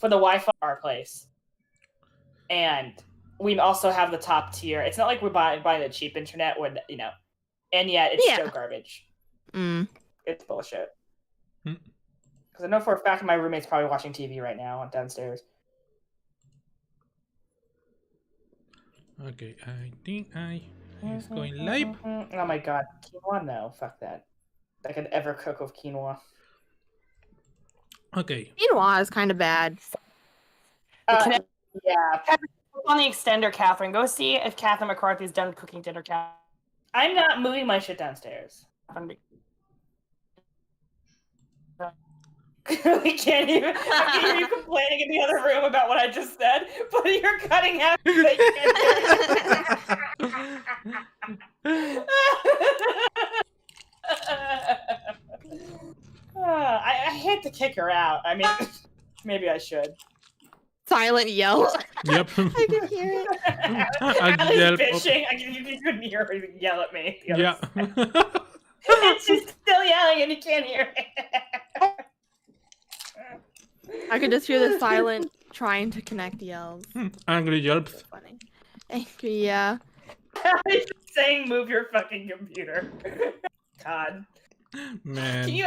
for the Wi-Fi at our place. And we also have the top tier. It's not like we're buying the cheap internet when, you know, and yet it's still garbage. It's bullshit. Because I know for a fact my roommate's probably watching TV right now downstairs. Okay, I think it's going live. Oh my god, quinoa? No, fuck that. I could ever cook with quinoa. Okay. Quinoa is kind of bad. Yeah. On the extender, Catherine. Go see if Catherine McCarthy's done cooking dinner. I'm not moving my shit downstairs. We can't even. I can hear you complaining in the other room about what I just said, but you're cutting out. I hate to kick her out. I mean, maybe I should. Silent yell. Yep. I can hear it. Allie's bitching. You couldn't hear her yell at me. Yeah. She's still yelling and you can't hear it. I could just hear the silent trying to connect yells. Angry yelps. Funny. Angry, yeah. Allie's just saying, "Move your fucking computer." God. Man. You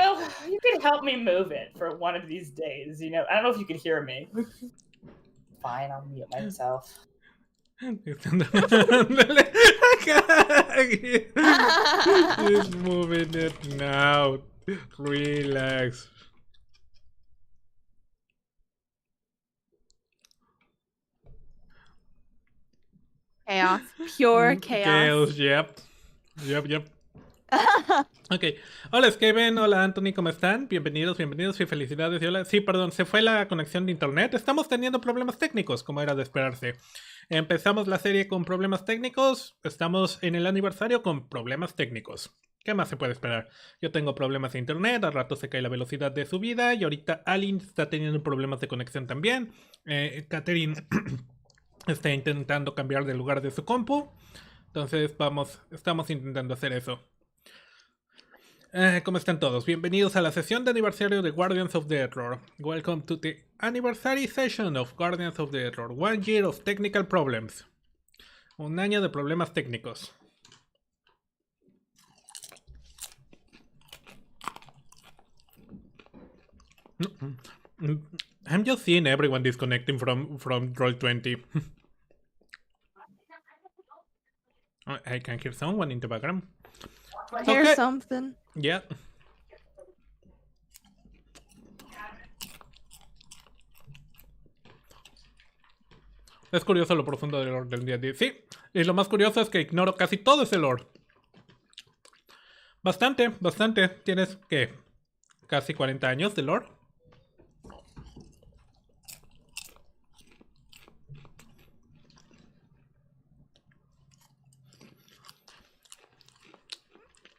can help me move it for one of these days. You know, I don't know if you can hear me. Fine, I'll mute myself. He's moving it now. Relax. Chaos. Pure chaos. Yep. Ok, hola Skaven, hola Anthony, ¿cómo están? Bienvenidos y felicidades. Y hola. Sí, perdón, se fue la conexión de internet. Estamos teniendo problemas técnicos, como era de esperarse. Empezamos la serie con problemas técnicos. Estamos en el aniversario con problemas técnicos. ¿Qué más se puede esperar? Yo tengo problemas de internet, al rato se cae la velocidad de subida y ahorita Alin está teniendo problemas de conexión también. Catherine está intentando cambiar de lugar de su compu. Entonces estamos intentando hacer eso. ¿Cómo están todos? Bienvenidos a la sesión de aniversario de Guardians of Deatror. Welcome to the anniversary session of Guardians of Deatror. 1 year of technical problems. Un año de problemas técnicos. I'm just seeing everyone disconnecting from Roll20. I can hear someone in the background. I hear something. Yeah. Es curioso lo profundo del lore del D&D. Sí, y lo más curioso es que ignoro casi todo ese lore. Bastante. Tienes, ¿qué? Casi 40 años de lore.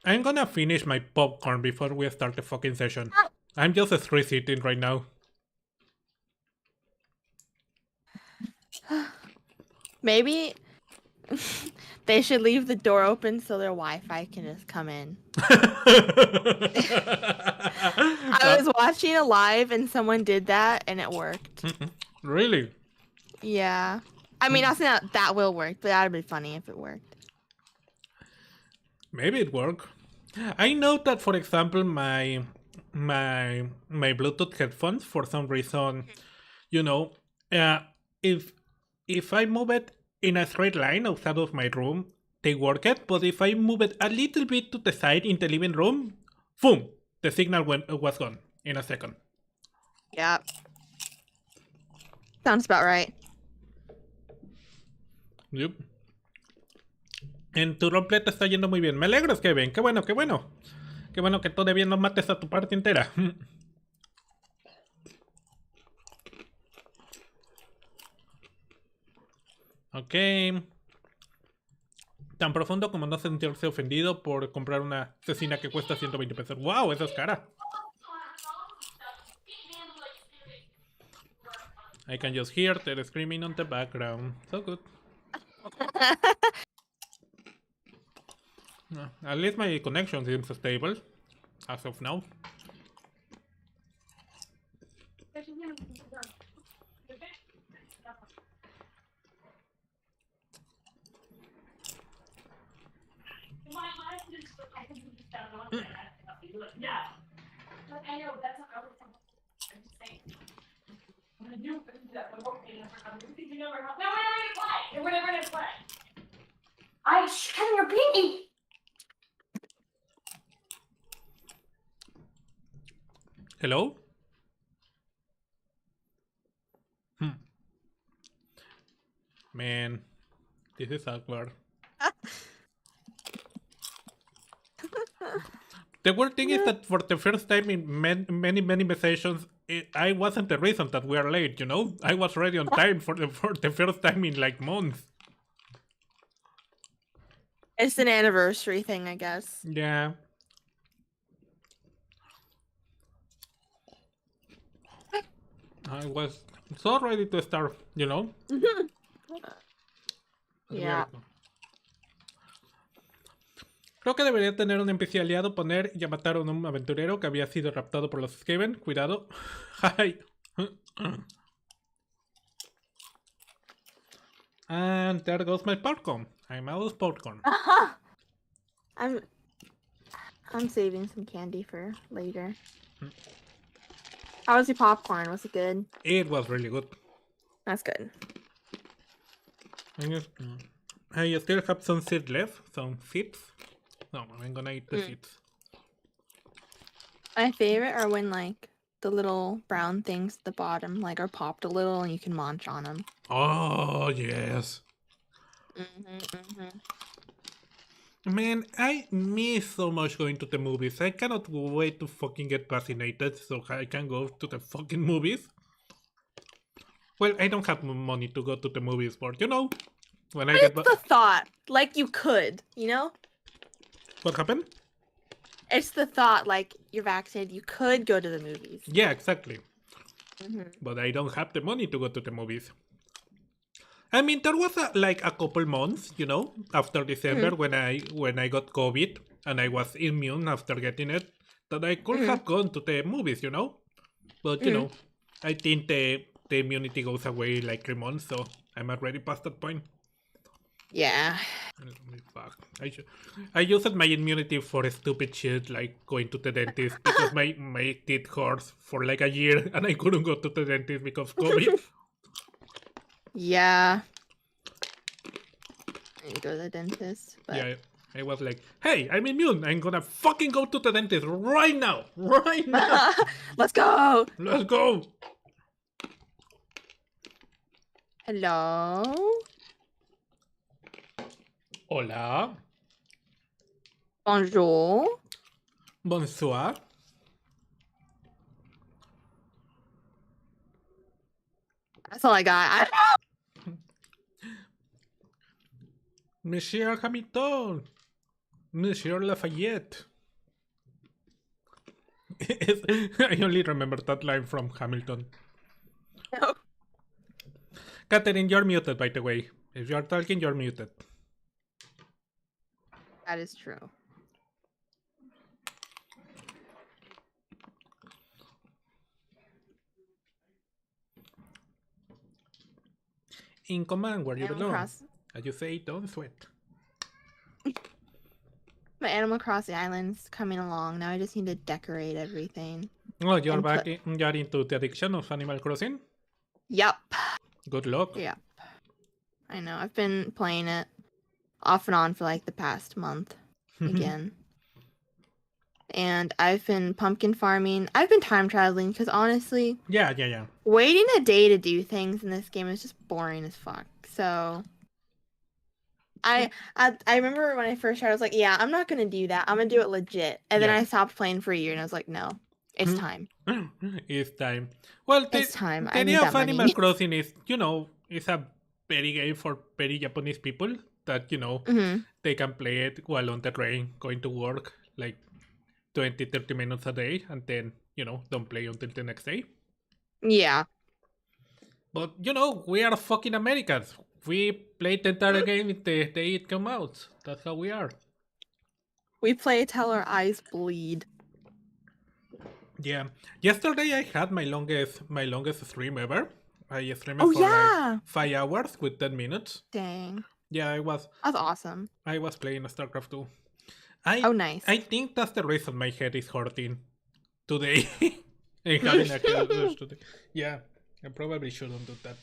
I'm gonna finish my popcorn before we start the fucking session. I'm just stress eating right now. Maybe they should leave the door open so their Wi-Fi can just come in. I was watching a live and someone did that and it worked. Really? Yeah. I mean, not saying that will work, but that'd be funny if it worked. Maybe it worked. I know that, for example, my Bluetooth headphones, for some reason, you know, if I move it in a straight line outside of my room, they work it. But if I move it a little bit to the side in the living room, boom, the signal was gone in a second. Yeah. Sounds about right. Yep. En tu roleplay te está yendo muy bien. Me alegro, Kevin. Qué bueno. Qué bueno que todavía no mates a tu parte entera. Ok. Tan profundo como no sentirse ofendido por comprar una cecina que cuesta 120 pesos. ¡Wow! Eso es cara. I can just hear the screaming on the background. So good. At least my connection seems stable as of now. Yeah. But I know that's not always I'm just saying. When I do that, we're never play. We're never gonna play. Kevin, you're beating. Hello? Man, this is awkward. The weird thing is that for the first time in many sessions, I wasn't the reason that we are late, you know? I was ready on time for the first time in like months. It's an anniversary thing, I guess. Yeah. I was so ready to start, you know? Yeah. Creo que debería tener un NPC aliado, poner y matar a un aventurero que había sido raptado por los Skaven. Cuidado. Hi. And there goes my popcorn. I'm out of popcorn. I'm saving some candy for later. How was your popcorn? Was it good? It was really good. That's good. I still have some seeds left. Some seeds. No, I'm gonna eat the seeds. My favorite are when like the little brown things at the bottom like are popped a little and you can munch on them. Oh yes. Man, I miss so much going to the movies. I cannot wait to fucking get vaccinated so I can go to the fucking movies. Well, I don't have money to go to the movies, but you know, when I get the thought, like you could, you know? What happened? It's the thought, like you're vaccinated, you could go to the movies. Yeah, exactly. But I don't have the money to go to the movies. I mean, there was like a couple months, you know, after December when I got COVID and I was immune after getting it, that I could have gone to the movies, you know. But you know, I think the immunity goes away like 3 months, so I'm already past that point. Yeah. Fuck. I used my immunity for stupid shit like going to the dentist because my teeth hurt for like a year and I couldn't go to the dentist because of COVID. Yeah. I need to go to the dentist. But... Yeah, I was like, hey, I'm immune. I'm gonna fucking go to the dentist right now. Right now. Let's go. Let's go. Hello? Hola. Bonjour. Bonsoir. That's all I got. Monsieur Hamilton. Monsieur Lafayette. I only remember that line from Hamilton. No. Catherine, you're muted, by the way. If you're talking, you're muted. That is true. In command where you belong. Cross... As you say, don't sweat. My Animal Crossing island's coming along. Now I just need to decorate everything. Oh, you're back. You're into the addiction of Animal Crossing? Yep. Good luck. Yep. I know. I've been playing it off and on for like the past month again. And I've been pumpkin farming. I've been time traveling because honestly, Yeah. waiting a day to do things in this game is just boring as fuck. So I remember when I first started, I was like, yeah, I'm not gonna do that. I'm gonna do it legit. And then I stopped playing for a year, and I was like, no, it's time. It's time. Well, it's time. The idea of Animal Crossing is, you know, it's a very game for very Japanese people that, you know, they can play it while on the train, going to work, like 20-30 minutes a day, and then, you know, don't play until the next day. Yeah. But, you know, we are fucking Americans. We played the entire game the day it came out. That's how we are. We play till our eyes bleed. Yeah. Yesterday I had my longest stream ever. I streamed for like 5 hours with 10 minutes. Dang. Yeah, I was. That's awesome. I was playing StarCraft 2. Oh, nice. I think that's the reason my head is hurting today. And having a headache today. Yeah, I probably shouldn't do that.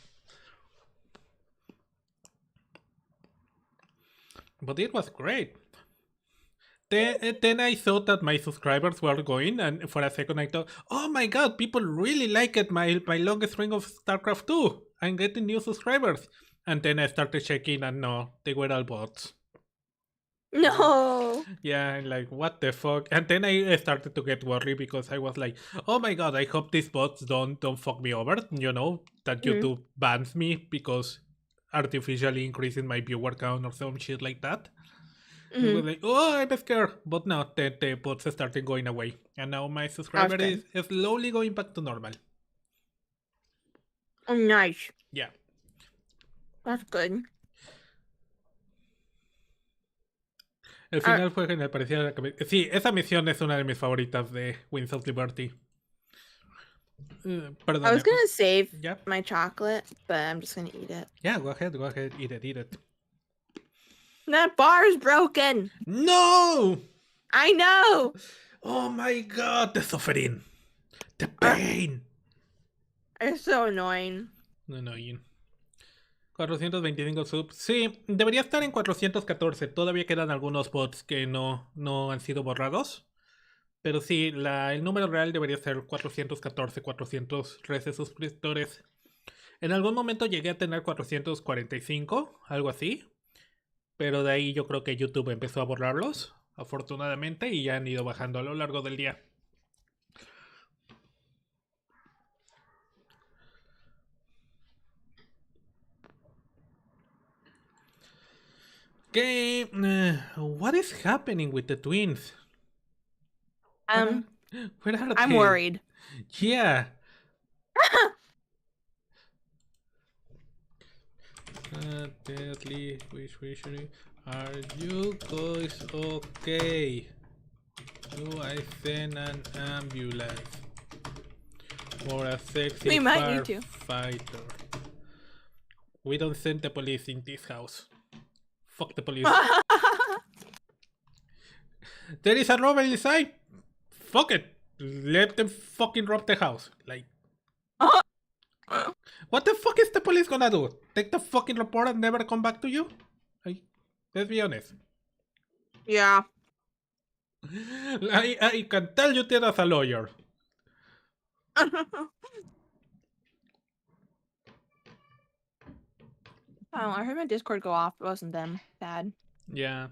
But it was great. Then I thought that my subscribers were going, and for a second I thought, oh my god, people really like it, my longest string of StarCraft 2. I'm getting new subscribers. And then I started checking, and no, they were all bots. No. Yeah, I'm like, what the fuck? And then I started to get worried because I was like, oh my god, I hope these bots don't fuck me over, you know, that YouTube bans me because artificially increasing my viewer count or some shit like that. I was like, oh, I'm scared. But no, the bots started going away. And now my subscriber is slowly going back to normal. Oh, nice. Yeah. That's good. El final fue genial, parecía la cabeza. Sí, esa misión es una de mis favoritas de Wings of Liberty. Perdón. I was gonna save my chocolate, but I'm just gonna eat it. Yeah, go ahead, eat it. That bar is broken! No! I know! Oh my god, the suffering. The pain. It's so annoying. Annoying. 425 subs. Sí, debería estar en 414. Todavía quedan algunos bots que no han sido borrados. Pero sí, el número real debería ser 414, 413 suscriptores. En algún momento llegué a tener 445, algo así. Pero de ahí yo creo que YouTube empezó a borrarlos, afortunadamente, y ya han ido bajando a lo largo del día. Okay, what is happening with the twins? Where are I'm they? worried. Yeah. Deadly, are you guys okay? Do I send an ambulance for a sexy We might need to. fighter? We don't send the police in this house. Fuck the police. There is a robber inside. Fuck it. Let them fucking rob the house. Like, what the fuck is the police gonna do? Take the fucking report and never come back to you? Like, let's be honest. Yeah. I can tell you that as a lawyer. Oh, I heard my Discord go off. It wasn't them. Bad. Yeah.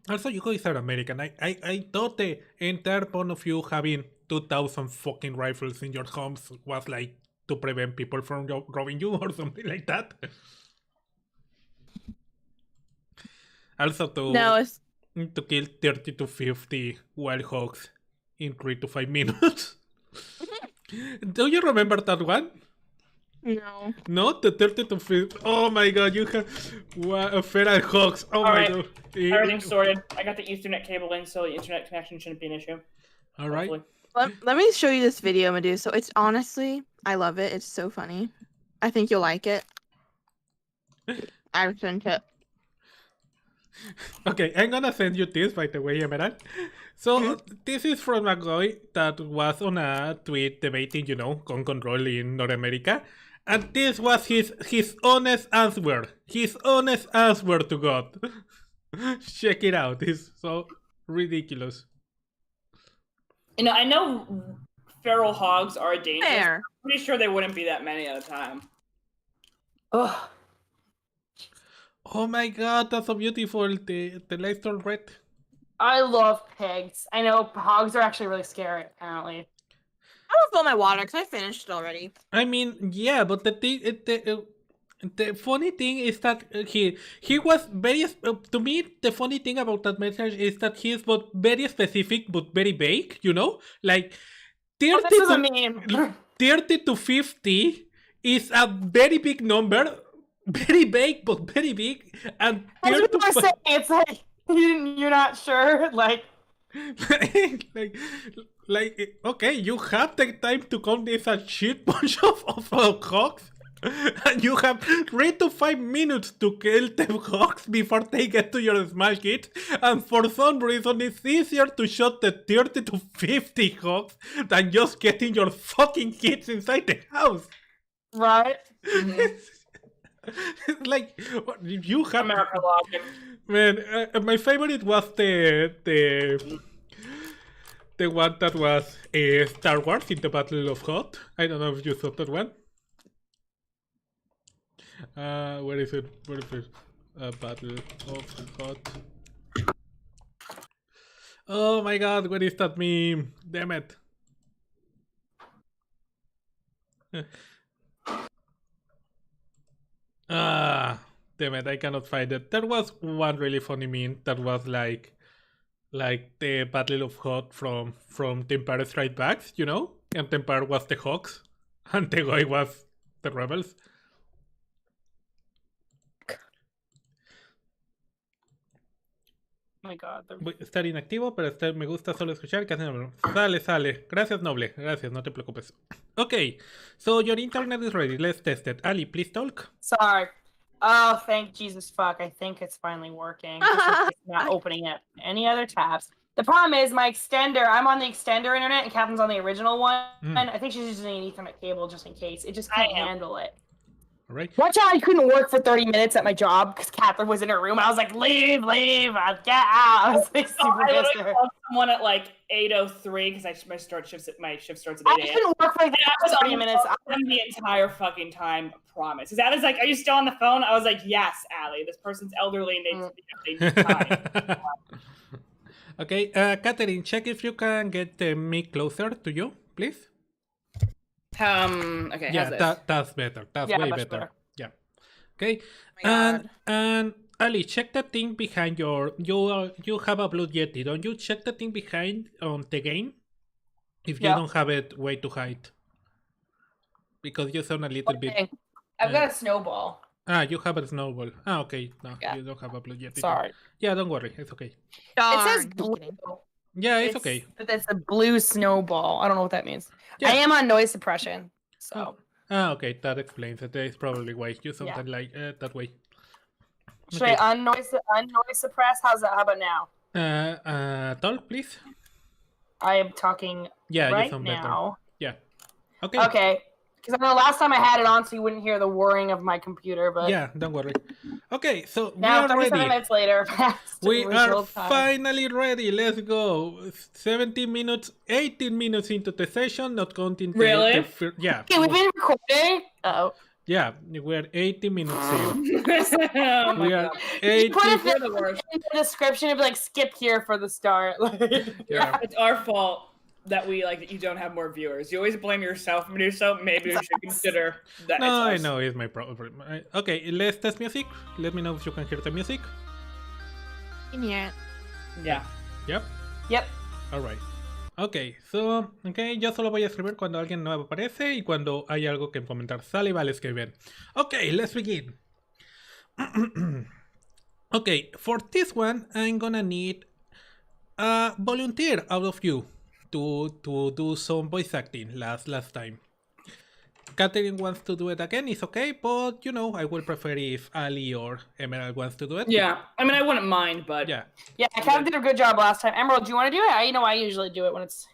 Also, you guys are American. I thought the entire point of view having 2,000 fucking rifles in your homes was like to prevent people from robbing you or something like that. Also to kill 30 to 50 wild hogs in 3 to 5 minutes. Do you remember that one? No. No? The 30 to 50. Oh my god, you have feral hogs. Oh my god. Everything's sorted. I got the Ethernet cable in, so the internet connection shouldn't be an issue. Alright. Let me show you this video, Meduso. It's honestly, I love it. It's so funny. I think you'll like it. I sent it. Okay, I'm gonna send you this, by the way, Emerald. So, this is from a guy that was on a tweet debating, you know, gun control in North America. And this was his honest answer. His honest answer to God. Check it out. It's so ridiculous. You know, I know feral hogs are dangerous. Fair. I'm pretty sure there wouldn't be that many at a time. Ugh. Oh my god, that's so beautiful. The lights turn red. I love pigs. I know hogs are actually really scary, apparently. I don't fill my water because I finished it already. I mean, yeah, but the funny thing is that he was very to me. The funny thing about that message is that he is both very specific but very vague. You know, like 30 to 50 is a very big number, very vague but very big, and It's like you're not sure, like. like, okay, you have the time to count this a shit bunch of hogs, and you have 3 to 5 minutes to kill the hogs before they get to your small kids, and for some reason it's easier to shot the 30 to 50 hogs than just getting your fucking kids inside the house. Right? Like, you have... America logic. Man, my favorite was the one that was Star Wars in the Battle of Hoth. I don't know if you saw that one. Where is it? Where is it? Battle of Hoth. Oh my god, where is that meme? Damn it. Damn it, I cannot find it. There was one really funny meme that was like the Battle of Hoth from the Empire Strikes Back, you know? And the Empire was the Hawks, and the guy was the Rebels. Oh my god. Voy a estar inactivo, pero me gusta solo escuchar que hacen... Sale. Gracias, Noble. Gracias, no te preocupes. Okay, so your internet is ready. Let's test it. Ali, please talk. Sorry. Oh, thank Jesus fuck. I think it's finally working. It's not opening up any other tabs. The problem is my extender, I'm on the extender internet and Catherine's on the original one. And I think she's using an Ethernet cable just in case. It just can't handle it. All right. Watch out, I couldn't work for 30 minutes at my job because Catherine was in her room. I was like, leave, get out. I was like, super pissed at her. Called someone at like 8:03 because my shift starts at 8 I a.m. couldn't work for like I was 30 minutes. the entire fucking time, promise. Because I was like, are you still on the phone? I was like, yes, Allie. This person's elderly and they need time. Okay, Catherine, check if you can get the mic closer to you, please. Okay. Yeah, that's better. That's way better. Yeah. Okay. Oh and Ali, check the thing behind your. You have a Blue Yeti. Don't you check the thing behind on the game? If you don't have it way to hide, because you sound a little bit. I've got a snowball. You have a snowball. Okay. No, you don't have a Blue Yeti. Sorry. Yeah, don't worry. It's okay. It says blue. Yeah, it's okay. But that's a blue snowball. I don't know what that means. Yeah. I am on noise suppression, so. Okay, that explains it. It's probably why you something like that way. Should I unnoise suppress? How about now? Talk, please. I am talking right you sound now. Better. Yeah. Okay. Okay. Because I know last time I had it on, so you wouldn't hear the whirring of my computer, but yeah, don't worry. Okay, so now, we are 37 ready. minutes later, We are finally ready. Let's go. 17 minutes, 18 minutes into the session, not counting Really? Yeah. Okay, we've been recording. Oh. Yeah, we're 80 minutes in. Oh my We are God. 80. Put a You're the worst. in the description and be like, skip here for the start. Yeah. It's our fault that you don't have more viewers. You always blame yourself, Meduso. Maybe we should consider that. No, I it's us. know it's my problem. Okay, let's test music. Let me know if you can hear the music. In here. Yeah. Yep. Yep. Alright. Ok, yo solo voy a escribir cuando alguien nuevo aparece y cuando hay algo que comentar. Sale y vale escribir. Ok, let's begin. Okay, for this one, I'm gonna need a volunteer out of you to do some voice acting last time. Catherine wants to do it again, it's okay, but I will prefer if Ali or Emerald wants to do it. Yeah, I mean, I wouldn't mind, but Yeah. Yeah, Kevin did a good job last time. Emerald, do you want to do it? I usually do it when it's.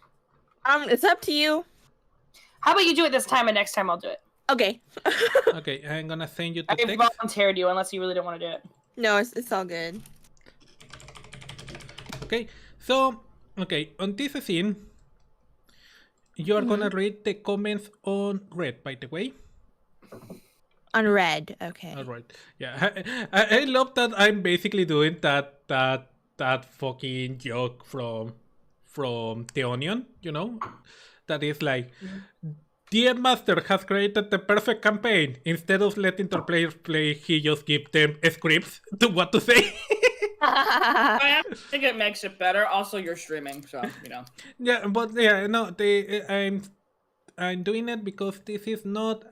It's up to you. How about you do it this time and next time I'll do it? Okay. Okay, I'm gonna send you the I text. volunteered you unless you really don't want to do it. No, it's all good. Okay, so, on this scene, you're gonna read the comments on red, by the way. On red, okay. Alright, yeah. I love that I'm basically doing that fucking joke from The Onion, That is like, DM Master has created the perfect campaign. Instead of letting their players play, he just gives them scripts to what to say. I think it makes it better. Also, you're streaming, so Yeah, but yeah, no, I'm doing it because this is not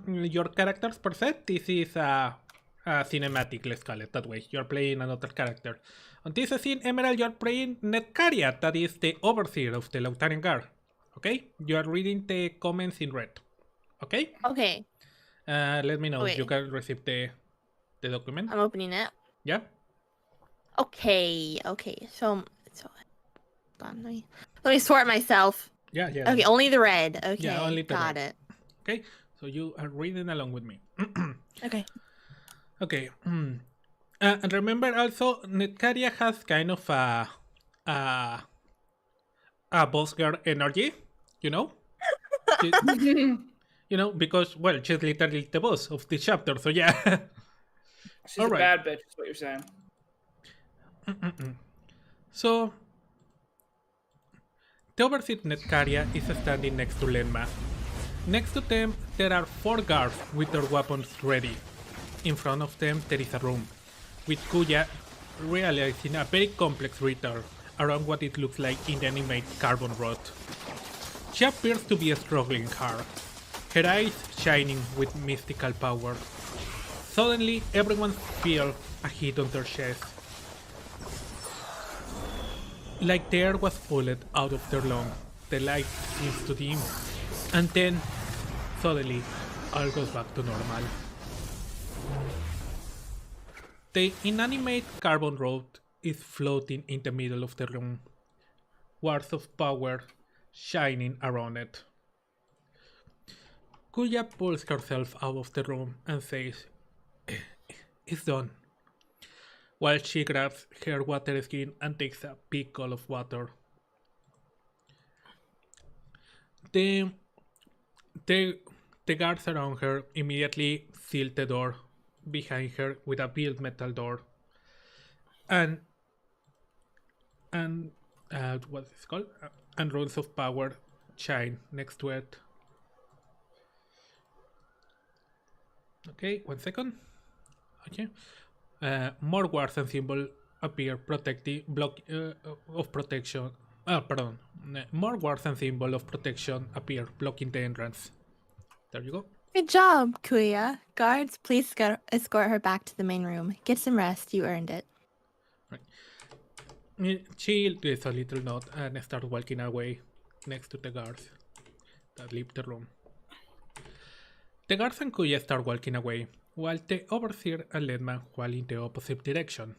your characters per se. This is cinematic, let's call it that way. You're playing another character. On this scene, Emerald, you're playing Netcaria, that is the overseer of the Lautarian Guard. Okay? You are reading the comments in red. Okay? Okay. Let me know if Wait. you can receive the document. I'm opening it. Yeah? Okay. So hold on, let me sort myself. Yeah. Okay, only the red. Okay. Yeah, only the got red. it. Okay? So you are reading along with me. Okay. Okay. And remember also, Netcaria has kind of a boss girl energy, you know? You know, because, well, she's literally the boss of this chapter, so yeah. She's a bad bitch, is what you're saying. So, the overseer Netcaria is standing next to Lenma. Next to them, there are 4 guards with their weapons ready. In front of them, there is a room, with Kuya realizing a very complex ritual around what it looks like inanimate carbon rod. She appears to be struggling hard, her eyes shining with mystical power. Suddenly, everyone feels a hit on their chest, like the air was pulled out of their lungs. The light seems to dim, and then, suddenly, all goes back to normal. The inanimate carbon rod is floating in the middle of the room, wards of power shining around it. Kuya pulls herself out of the room and says, "It's done," while she grabs her water skin and takes a big gulp of water. The guards around her immediately seal the door behind her with a built metal door, and what's it called? And runes of power shine next to it. Okay, 1 second. Okay, more guards and symbols appear of protection. More guards and symbol of protection appear, blocking the entrance. There you go. Good job, Kuya. Guards, please escort her back to the main room. Get some rest. You earned it. Right. She gives a little nod and starts walking away next to the guards that leave the room. The guards and Kuya start walking away, while the overseer and Ledman walk in the opposite direction.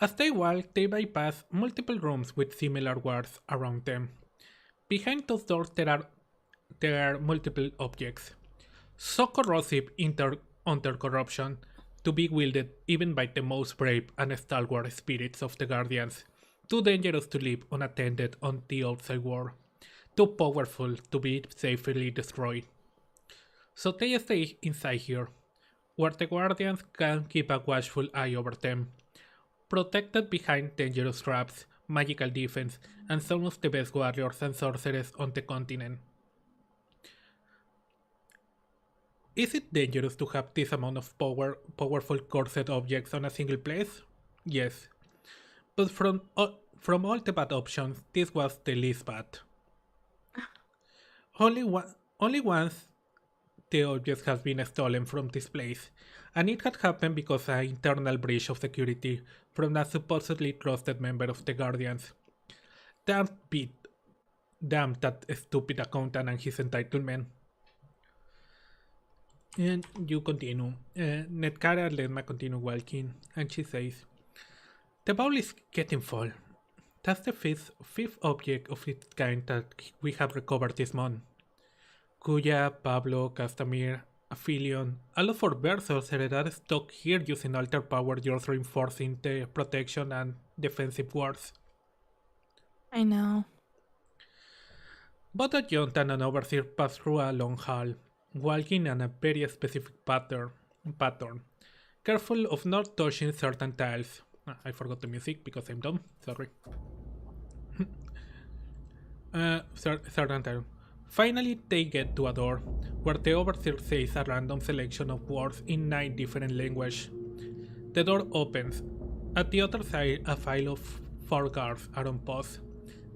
As they walk, they bypass multiple rooms with similar guards around them. Behind those doors there are multiple objects, so corrosive under corruption to be wielded even by the most brave and stalwart spirits of the Guardians, too dangerous to leave unattended on the outside world, too powerful to be safely destroyed. So they stay inside here, where the Guardians can keep a watchful eye over them, protected behind dangerous traps, magical defense, and some of the best warriors and sorcerers on the continent. Is it dangerous to have this amount of powerful corset objects on a single place? Yes. But from all the bad options, this was the least bad. Only once the objects have been stolen from this place, and it had happened because of an internal breach of security from a supposedly trusted member of the Guardians. Damn that stupid accountant and his entitlement. And you continue. Netcaria and Ledma continue walking, and she says, "The bowl is getting full. That's the fifth object of its kind that we have recovered this month. Kuya, Pablo, Castamir, Aphelion, all of our Versos are stuck here using altar power, just reinforcing the protection and defensive wards." I know. Both adjutant and an overseer pass through a long hall, walking in a very specific pattern, careful of not touching certain tiles. I forgot the music because I'm dumb, sorry. Certain tile. Finally, they get to a door, where the overseer says a random selection of words in 9 different languages. The door opens. At the other side, a file of 4 guards are on post.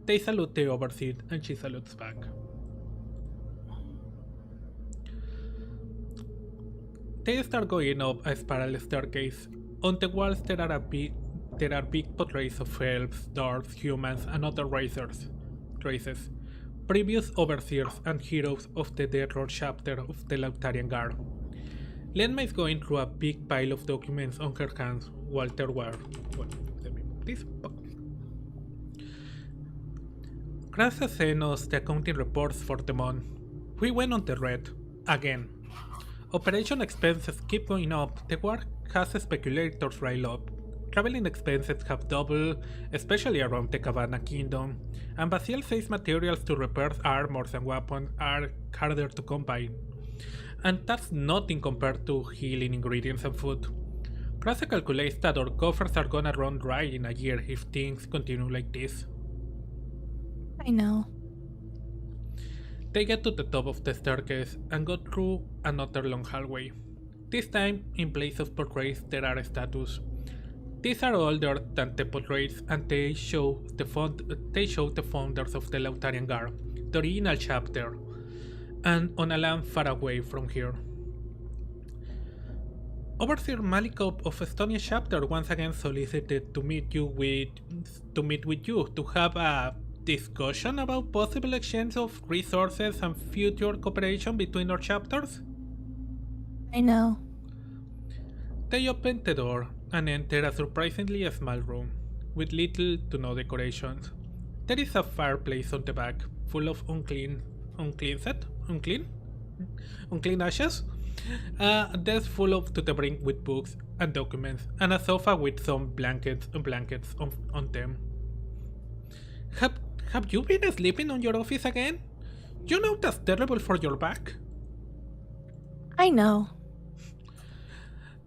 They salute the overseer, and she salutes back. They start going up a spiral staircase. On the walls there are big portraits of elves, dwarves, humans, and other races. Previous overseers and heroes of the Deatror chapter of the Lautarian Guard. Lenma is going through a big pile of documents on her hands while there were... Well, let me move this. Krasa sent us the accounting reports for the month. We went on the red. Again. Operation expenses keep going up. The war has speculators rile up. Traveling expenses have doubled, especially around the Cabana Kingdom, and Basil says materials to repair armors and weapons are harder to come by. And that's nothing compared to healing ingredients and food. Krasa calculates that our coffers are gonna run dry in a year if things continue like this. I know. They get to the top of the staircase and go through another long hallway. This time, in place of portraits, there are statues. These are older than the portraits, and they show the founders of the Lautarian Guard, the original chapter, and on a land far away from here. Overseer Malikov of Estonia chapter once again solicited to meet with you to have a discussion about possible exchange of resources and future cooperation between our chapters. I know. They open the door and enter a surprisingly small room, with little to no decorations. There is a fireplace on the back, full of unclean ashes, a desk full of to the brink with books and documents, and a sofa with some blankets on them. Have you been sleeping on your office again? You know that's terrible for your back. I know.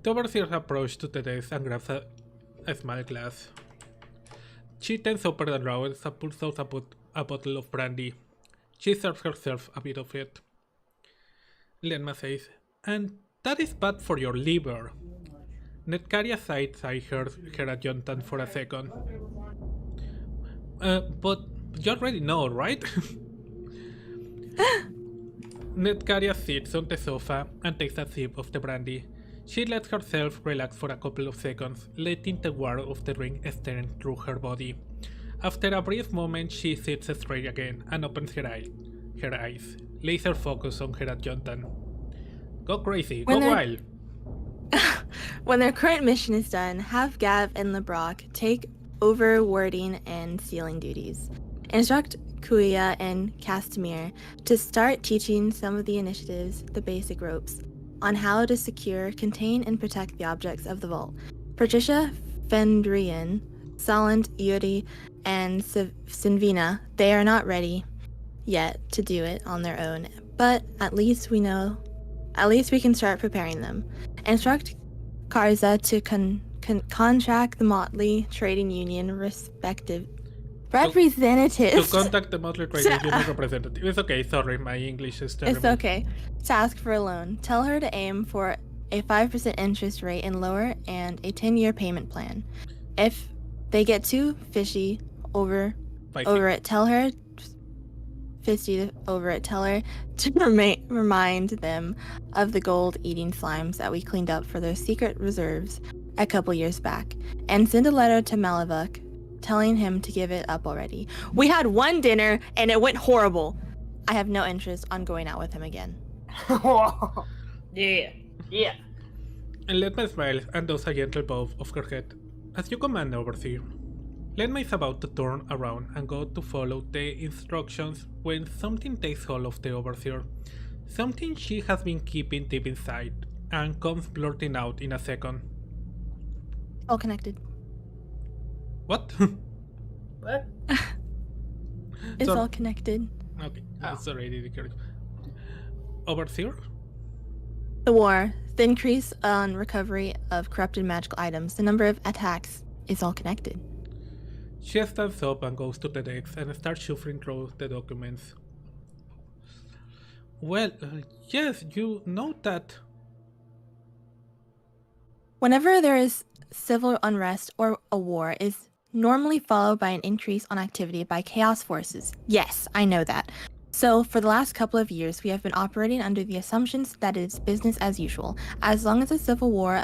The overseer approaches to the desk and grabs a small glass. She turns over the drawers and pulls out a bottle of brandy. She serves herself a bit of it. Lenma says, "And that is bad for your liver." Netkaria side-eyes her adjutant for a second. But you already know, right? Netkaria sits on the sofa and takes a sip of the brandy. She lets herself relax for a couple of seconds, letting the war of the ring stir through her body. After a brief moment, she sits straight again and opens her eyes, laser focus on her adjutant. Go crazy, go wild. When their current mission is done, have Gav and Lebrock take over wording and sealing duties. Instruct Kuya and Castamir to start teaching some of the initiatives the basic ropes on how to secure, contain, and protect the objects of the vault. Patricia, Fendrian, Solent, Yuri, and Sinvina, they are not ready yet to do it on their own, but at least we can start preparing them. Instruct Karza to contract the Motley Trading Union representatives. To contact the Motley Trading Union representative. It's okay, sorry, my English is terrible. It's okay. To ask for a loan. Tell her to aim for a 5% interest rate and lower and a 10-year payment plan. If they get too fishy over it, tell her to remind them of the gold-eating slimes that we cleaned up for their secret reserves a couple years back, and send a letter to Malavuk telling him to give it up already. We had one dinner and it went horrible. I have no interest on going out with him again. Yeah. And Lenma smiles and does a gentle bow of her head. As you command, Overseer. Lenma is about to turn around and go to follow the instructions when something takes hold of the Overseer. Something she has been keeping deep inside and comes blurting out in a second. All connected. What? What? It's all connected. Okay, that's already the character. Overseer? The war, the increase on recovery of corrupted magical items, the number of attacks, is all connected. She stands up and goes to the desk and starts shuffling through the documents. Well, yes, you know that. Whenever there is civil unrest or a war is normally followed by an increase on activity by chaos forces. Yes, I know that. So, for the last couple of years, we have been operating under the assumptions that it's business as usual. As long as the civil war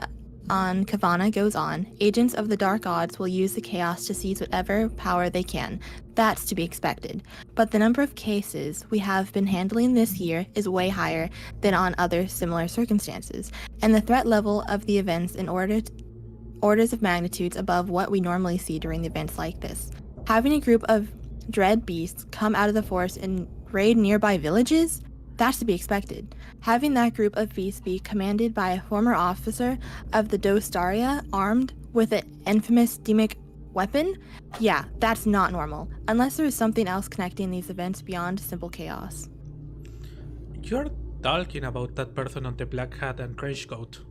on Kavana goes on, agents of the Dark Odds will use the chaos to seize whatever power they can. That's to be expected. But the number of cases we have been handling this year is way higher than on other similar circumstances, and the threat level of the events in orders of magnitudes above what we normally see during events like this. Having a group of dread beasts come out of the forest and raid nearby villages? That's to be expected. Having that group of beasts be commanded by a former officer of the Dostaria armed with an infamous demic weapon? Yeah, that's not normal, unless there is something else connecting these events beyond simple chaos. You're talking about that person on the black hat and trench coat.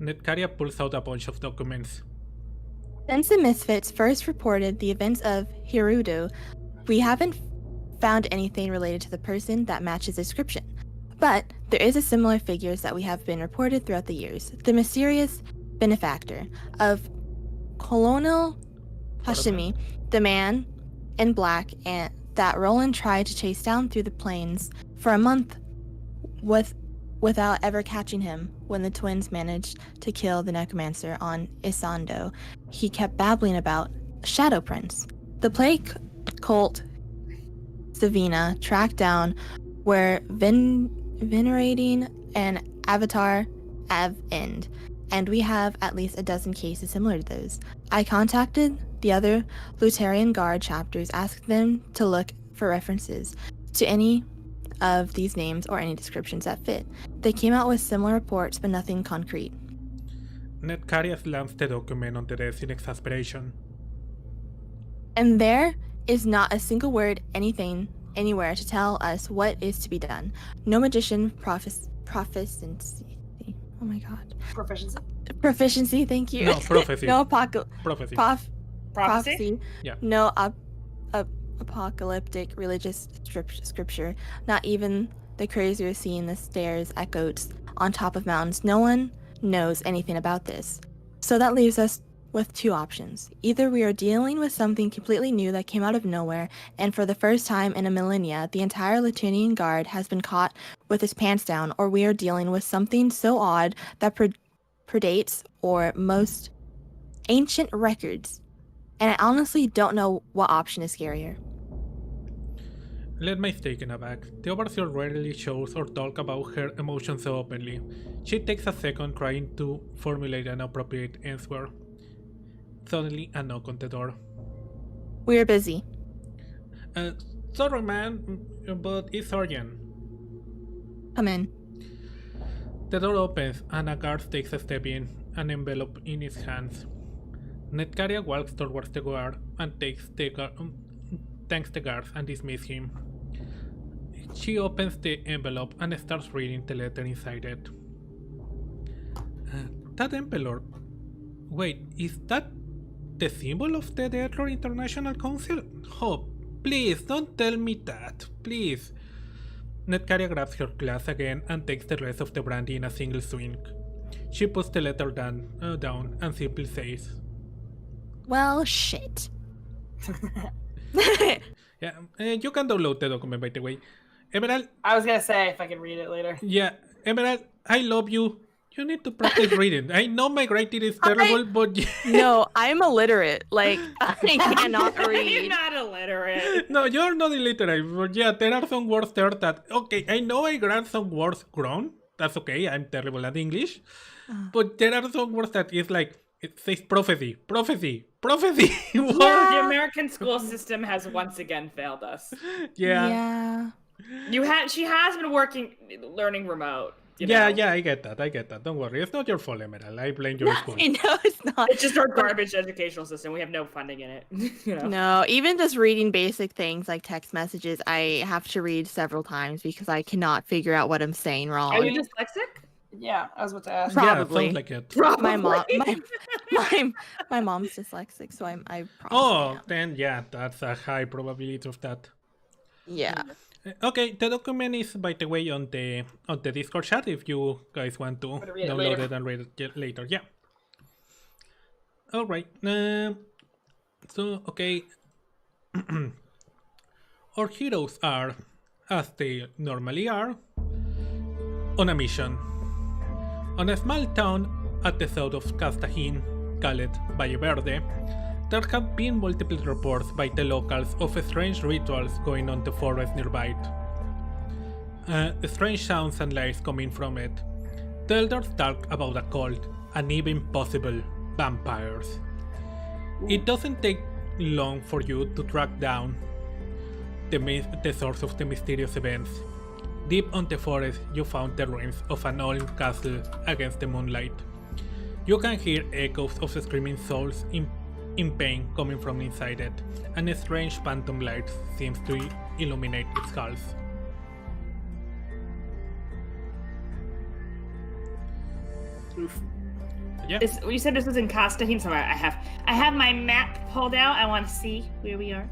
Netcaria pulls out a bunch of documents. Since the Misfits first reported the events of Hirudo, we haven't found anything related to the person that matches the description. But there is a similar figures that we have been reported throughout the years. The mysterious benefactor of Colonel Hashimi, the man in black, and that Roland tried to chase down through the plains for a month without ever catching him. When the twins managed to kill the necromancer on Isando, he kept babbling about Shadow Prince. The plague cult Savina tracked down where venerating an avatar end, and we have at least a dozen cases similar to those. I contacted the other Lutherian Guard chapters, asked them to look for references to any of these names or any descriptions that fit. They came out with similar reports, but nothing concrete. Netcaria slams the document on the desk in exasperation. And there is not a single word, anything, anywhere to tell us what is to be done. No magician proficiency. Oh my god. Proficiency, thank you. No, prophecy. No prophecy. Prophecy. Yeah. No apocalyptic religious scripture. Not even the crazier seeing the stairs echoes on top of mountains. No one knows anything about this. So that leaves us with two options. Either we are dealing with something completely new that came out of nowhere, and for the first time in a millennia, the entire Latinian Guard has been caught with his pants down, or we are dealing with something so odd that predates or most ancient records. And I honestly don't know what option is scarier. Let me taken aback. The overseer rarely shows or talk about her emotions so openly. She takes a second trying to formulate an appropriate answer. Suddenly, a knock on the door. We're busy. Sorry, man, but it's urgent. Come in. The door opens and a guard takes a step in, an envelope in his hands. Netcaria walks towards the guard and thanks the guard and dismisses him. She opens the envelope and starts reading the letter inside it. That envelope. Wait, is that the symbol of the Deatror International Council? Oh, please don't tell me that, please. Netcaria grabs her glass again and takes the rest of the brandy in a single swing. She puts the letter down and simply says, "Well, shit." Yeah, you can download the document, by the way. Emerald. I was gonna say if I could read it later. Yeah, Emerald, I love you. You need to practice reading. I know my writing is terrible, but... No, I'm illiterate. Like, I cannot read. You're not illiterate. No, you're not illiterate, but yeah, there are some words there that... Okay, I know I got some words wrong. That's okay, I'm terrible at English. But there are some words that is like... It says prophecy. What? Yeah. The American school system has once again failed us. Yeah. She has been learning remote. Yeah, I get that. Don't worry. It's not your fault, Emerald. I blame your school. No, it's not. It's just our garbage educational system. We have no funding in it. No, even just reading basic things like text messages, I have to read several times because I cannot figure out what I'm saying wrong. Are you dyslexic? Yeah, I was about to ask. Probably. Yeah, sounds like it. Probably. My mom's dyslexic, so I probably am. Then yeah, that's a high probability of that. Yeah. Okay, the document is, by the way, on the Discord chat if you guys want to download it and read it later. Yeah. All right. So okay, our heroes are as they normally are, on a mission. On a small town at the south of Cartagena, called Valle Verde, there have been multiple reports by the locals of strange rituals going on the forest nearby. Strange sounds and lights coming from it. The elders talk about a cult and even possible vampires. It doesn't take long for you to track down the source of the mysterious events. Deep on the forest, you found the ruins of an old castle against the moonlight. You can hear echoes of screaming souls in pain coming from inside it, and a strange phantom light seems to illuminate its halls. Oof. Yeah. You said this was in Cartagena, so I have my map pulled out. I want to see where we are.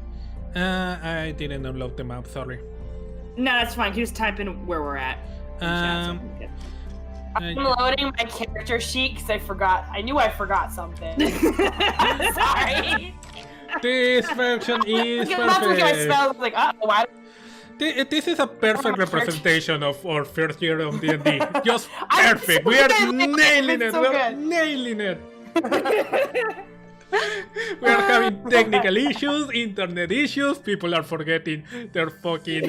I didn't unload the map, sorry. No, that's fine. Can you just type in where we're at? Um, I'm loading my character sheet because I forgot. I knew I forgot something. Sorry. This version is That's what I perfect. smelled. Like, why? This is a perfect representation of our first year of D&D. Just perfect. We are nailing it. So We are good. nailing it. We are having technical issues, internet issues. People are forgetting their fucking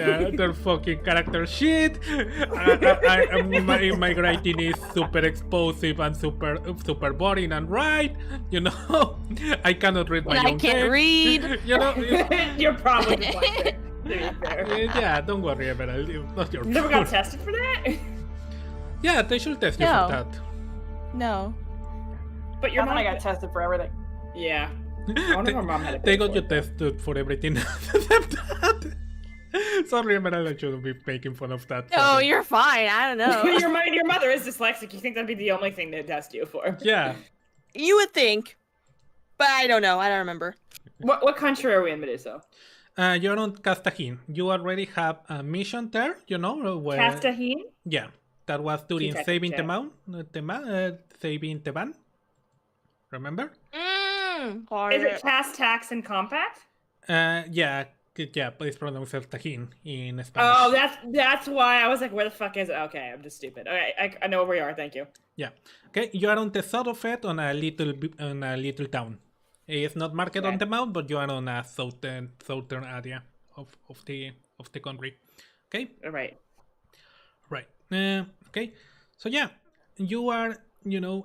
character shit. My writing is super explosive and super boring and right. You know, I cannot read my And I own can't text. read. You know. You're probably dyslexic. Yeah, don't worry about it. It's not your You never fault. got tested for that? Yeah, they should test you No. for that. No. But your I thought mom I got tested for everything. Yeah. I wonder if her mom had a They pay got for you it. tested for everything except that. Sorry, Emerald, I shouldn't be making fun of that. No, Sorry. you're fine. I don't know. your mother is dyslexic. You think that'd be the only thing they'd test you for? Yeah. You would think, but I don't know. I don't remember. What country are we in, Meduso? You're on Cartagena. You already have a mission there, you know? Where, Cartagena? Yeah, that was during Cartagena. saving saving the van. Remember? Is it Cast, Tax, and Compact? Yeah, but it's pronounced Cartagena in Spanish. Oh, that's why I was like, where the fuck is it? Okay, I'm just stupid. Okay, I know where we are. Thank you. Yeah. Okay, you are on the south of it on a little town. It's not marked on the map, but you are on a southern area of the country. Okay. All right. Right. Okay. So yeah, you are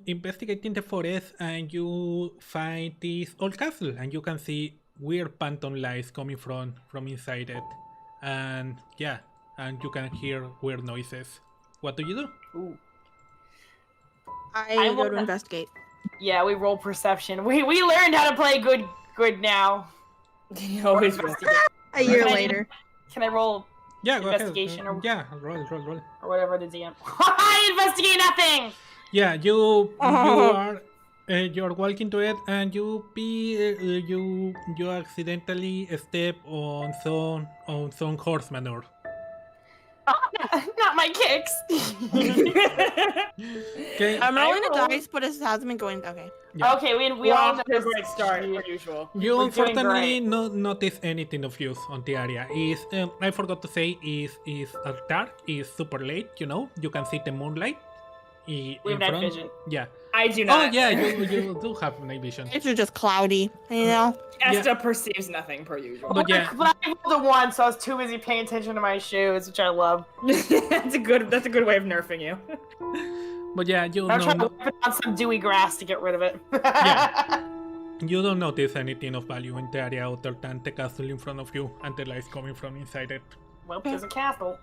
investigating the forest and you find this old castle and you can see weird phantom lights coming from inside it, and yeah, and you can hear weird noises. What do you do? Ooh. I go wanna- to investigate. Yeah, we roll perception. We learned how to play good now. You always A year Can I- later. Can I roll Yeah, go ahead. Investigation or- Yeah, roll. or whatever the DM? I investigate nothing. Yeah, you are you're walking to it and you accidentally step on some horse manure. Not my kicks. Okay. I'm rolling a rolled- dice, but it hasn't been going. Okay. Yeah. Okay, we We're all off to a great start, as usual. You We're doing unfortunately great. not notice anything of use on the area. I forgot to say is dark, is super late. You can see the moonlight. We have night vision. Yeah. I do Oh not. yeah, you do have night vision. It's just cloudy, you know? Esta perceives nothing per usual. But yeah. But I rolled a 1, so I was too busy paying attention to my shoes, which I love. that's a good way of nerfing you. But yeah, you I'm trying to know, whip on some dewy grass to get rid of it. Yeah. You don't notice anything of value in the area other than the castle in front of you and the lights coming from inside it. Well, there's a castle.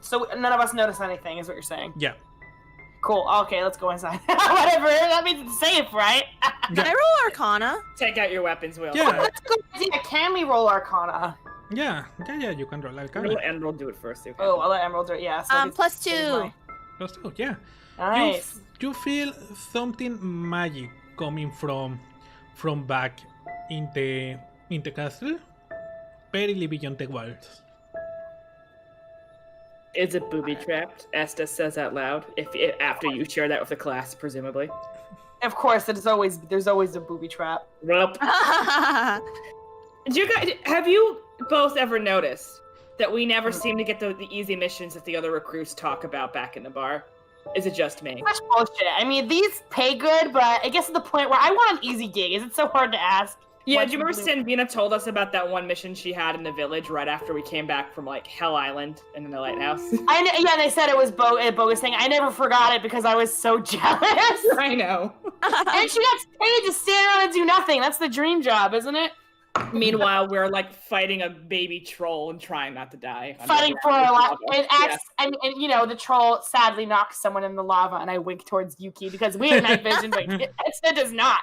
So none of us notice anything, is what you're saying. Yeah. Cool. Okay, let's go inside. Whatever. That means it's safe, right? Can I roll Arcana? Take out your weapons, Will. Yeah. That's a good idea. Can we roll Arcana? Yeah, you can roll Arcana. Will and we'll do it first. Okay. Oh, I'll let Emerald do it. Yeah. So these- Plus these 2. my- Plus two, yeah. Nice. You feel something magic coming from back in the castle, barely beyond the walls. Is it booby trapped? Esta says out loud. If after you share that with the class, presumably. Of course, there's always a booby trap. Well, have you both ever noticed that we never seem to get the easy missions that the other recruits talk about back in the bar? Is it just me? That's bullshit. I mean, these pay good, but it gets to the point where I want an easy gig. Is it so hard to ask? Yeah, do you remember Sanvina told us about that one mission she had in the village right after we came back from, like, Hell Island and in the lighthouse? Yeah, they said it was a bogus thing. I never forgot it because I was so jealous. I know. And she got paid to stand around and do nothing. That's the dream job, isn't it? Meanwhile, we're, like, fighting a baby troll and trying not to die. Fighting for our life. And, you know, the troll sadly knocks someone in the lava, and I wink towards Yuki because we have night vision, but Esther does not.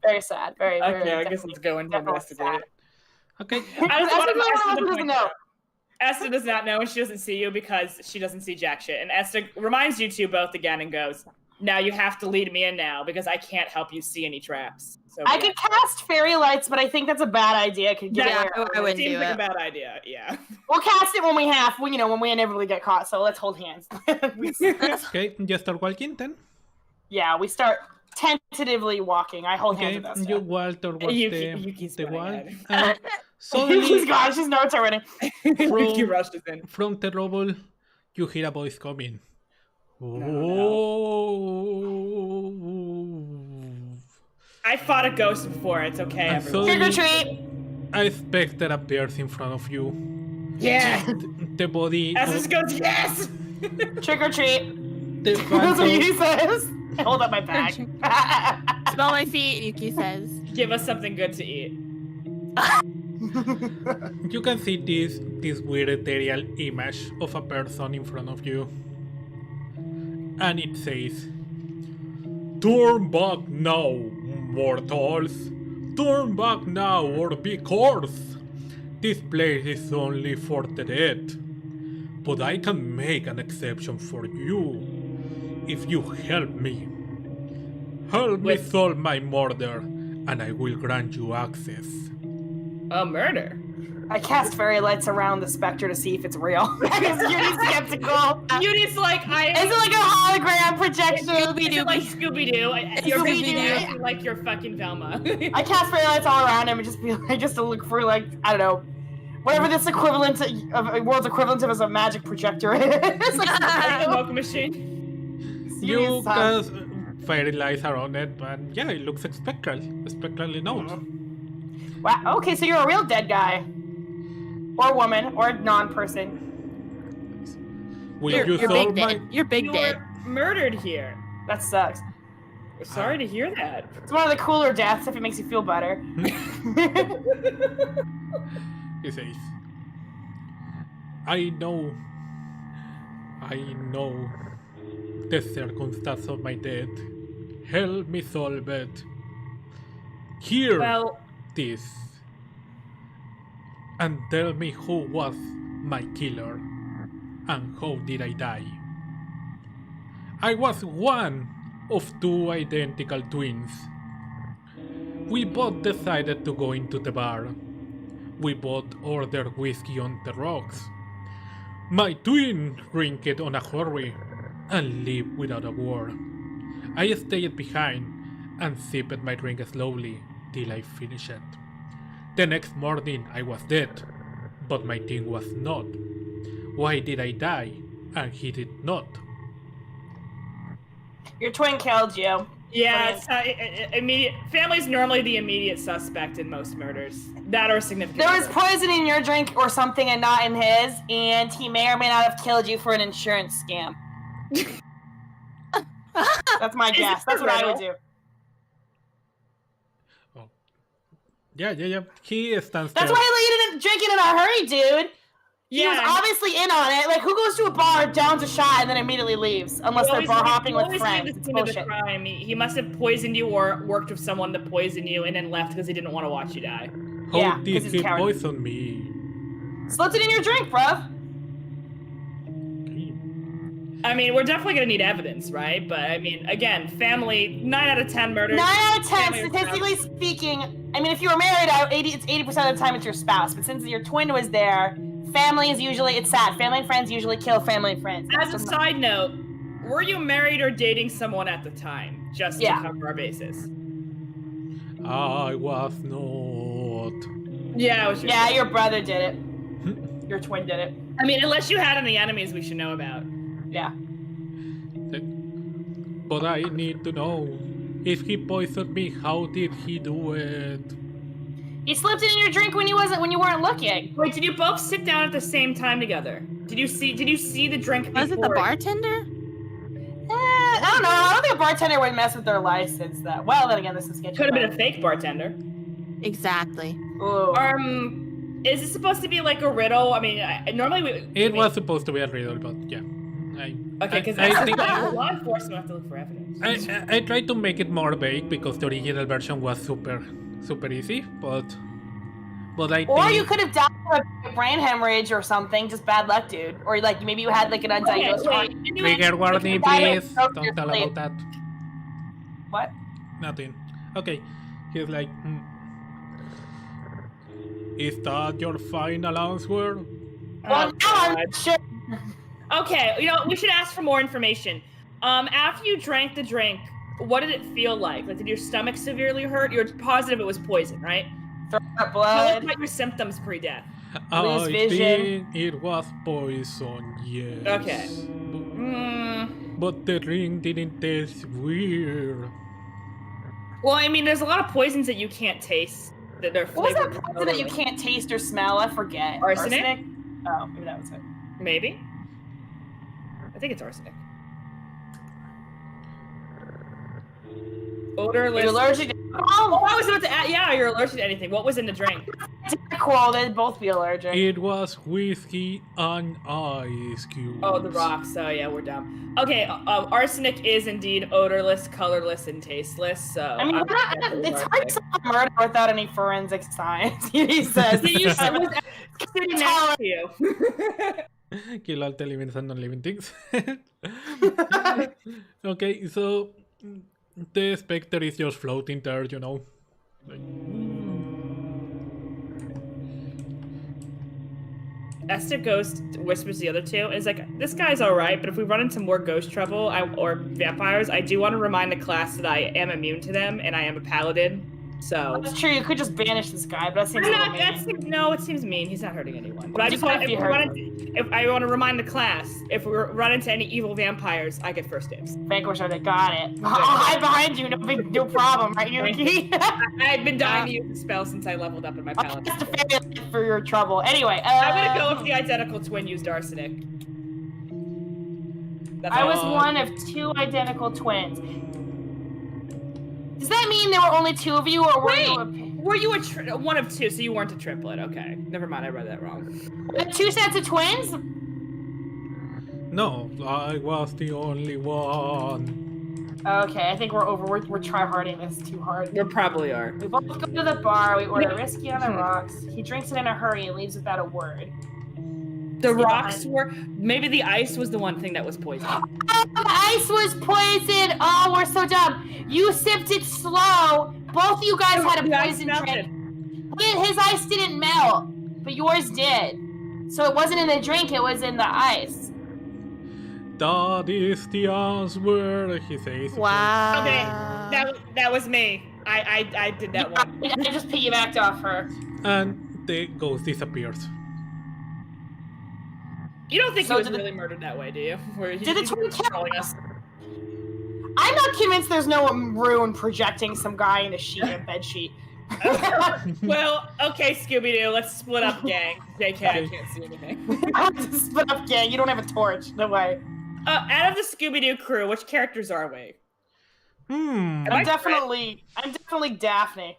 Very sad. Very, very. Okay, I guess let's go into investigate it. Okay. Esther does not know, and she doesn't see you because she doesn't see jack shit. And Esther reminds you two both again and goes, now you have to lead me in now because I can't help you see any traps. So, I could cast fairy lights, but I think that's a bad idea. I wouldn't do like it. a bad idea. Yeah. We'll cast it when we inevitably get caught. So let's hold hands. Okay, you start walking then? Yeah, we start tentatively walking. I hold hands with us. You walk towards the wall. Yuki's gone. She's notes already. Yuki rushed us in. From the rubble, you hear a voice coming. I fought a ghost before. It's okay, everyone. Trick or treat. A specter appears in front of you. Yeah. The body. Esther goes, yes. Trick or treat. The That's what Yuki says. I hold up my bag. Smell my feet, Yuki says. Give us something good to eat. You can see this weird ethereal image of a person in front of you. And it says, turn back now, mortals. Turn back now or be cursed. This place is only for the dead. But I can make an exception for you if you help me. Help me solve my murder, and I will grant you access. A murder? I cast fairy lights around the specter to see if it's real. You're skeptical. Yudi's like, Is it like a hologram projection? Is it like Scooby-Doo? You're Scooby-Doo. Like you're fucking Velma. I cast fairy lights all around him and just be like, just to look for, like, I don't know, whatever this equivalent of a world's equivalent of as a magic projector is. Like a smoke machine. You cast fairy lights around it, and yeah, it looks spectrally known. Wow. Okay, so you're a real dead guy. Or woman, or non-person. Will you solve my... You're big dead. Were murdered here. That sucks. We're sorry to hear that. It's one of the cooler deaths if it makes you feel better. He says, I know the circumstance of my death. Help me solve it. Hear this. And tell me who was my killer and how did I die. I was one of two identical twins. We both decided to go into the bar. We both ordered whiskey on the rocks. My twin drank it on a hurry and lived without a word. I stayed behind and sipped my drink slowly till I finished it. The next morning I was dead, but my twin was not. Why did I die and he did not? Your twin killed you. Yeah, it's immediate. Family's normally the immediate suspect in most murders. That or significant. There was poison in your drink or something and not in his, and he may or may not have killed you for an insurance scam. That's my guess. That's what I would do. Oh. Yeah. He stands That's there. why he didn't drink it in a hurry, dude. He was Yeah. obviously in on it. Like, who goes to a bar, downs a shot, and then immediately leaves? Unless they're bar hopping with friends. It's bullshit. He must have poisoned you or worked with someone to poison you and then left because he didn't want to watch you die. How Yeah, did 'cause he's he coward. poison me? Slipped it in your drink, bruv. I mean, we're definitely going to need evidence, right? But, I mean, again, family, 9 out of 10 murders. 9 out of 10, family are statistically speaking. I mean, if you were married, it's 80% of the time it's your spouse. But since your twin was there, family is usually, it's sad. Family and friends usually kill family and friends. As a side note, were you married or dating someone at the time? Just to cover our bases. I was not. Yeah, it was your brother did it. Your twin did it. I mean, unless you had any enemies we should know about. Yeah. But I need to know. If he poisoned me, how did he do it? He slipped it in your drink when you weren't looking. Wait, did you both sit down at the same time together? Did you see the drink before? Was it the bartender? I don't know. I don't think a bartender would mess with their license. That well, then again, this is sketchy. Could have been a fake bartender. Exactly. Ooh. Is it supposed to be like a riddle? I mean, normally It was supposed to be a riddle, but yeah. Okay, because I think law enforcement have to look for evidence. I tried to make it more vague because the original version was super easy, but I Or think... you could have died of a brain hemorrhage or something, just bad luck, dude. Or like maybe you had like an undiagnosed Trigger warning, please. Don't tell about that. What? Nothing. Okay. He's like, Is that your final answer? Well, now I'm sure. Okay, we should ask for more information. After you drank the drink, what did it feel like? Like, did your stomach severely hurt? You're positive it was poison, right? Throwing up Tell blood. us about your symptoms pre-death. Lose I vision. think it was poison, yes. Okay. But the drink didn't taste weird. Well, I mean, there's a lot of poisons that you can't taste. That they're What was flavored. that poison that you can't taste or smell? I forget. Arsenic? Oh, maybe that was it. Maybe. I think it's arsenic. Odorless. You're allergic to Oh, I was about to add, yeah, you're allergic to anything. What was in the drink? cool, they'd both be allergic. It was whiskey and ice cubes. Oh, the rocks. Oh, yeah, we're dumb. Okay, arsenic is indeed odorless, colorless, and tasteless. So I mean, it's hard to solve murder without any forensic science. He says. You said was sitting next to you. Kill all the living and non-living things. Okay, so the specter is just floating there, Like, Esther Ghost whispers the other two. Is like, this guy's alright, but if we run into more ghost trouble or vampires, I do want to remind the class that I am immune to them and I am a paladin. So That's true. You could just banish this guy, but that seems no, it seems mean. He's not hurting anyone. But I just want I want to remind the class, if we run into any evil vampires, I get first dibs. Vanquish, I got it. I'll hide behind you. No problem, right, Yuki? I've been dying to use the spell since I leveled up in my paladin. Just to figure for your trouble. Anyway, I'm gonna go if the identical twin used arsenic. I was one of two identical twins. Does that mean there were only two of you, or were you one of two? So you weren't a triplet? Okay, never mind. I read that wrong. Two sets of twins? no, I was the only one. Okay, I think we're try-harding this too hard. We probably are. We both go to the bar. We order whiskey on the rocks. He drinks it in a hurry and leaves without a word. The rocks were... Maybe the ice was the one thing that was poisoned. Oh, the ice was poisoned! Oh, we're so dumb. You sipped it slow. Both of you guys had a poison drink. His ice didn't melt, but yours did. So it wasn't in the drink, it was in the ice. That is the answer, he says. Wow. Okay, that was me. I did that one. I just piggybacked off her. And the ghost disappears. You don't think he was really murdered that way, do you? Did the twin kill us? I'm not convinced there's no rune projecting some guy in a bed sheet. Well, okay, Scooby-Doo, let's split up, gang. JK, I can't see anything. Split up, gang. You don't have a torch. No way. Out of the Scooby-Doo crew, which characters are we? Hmm. I'm definitely Daphne.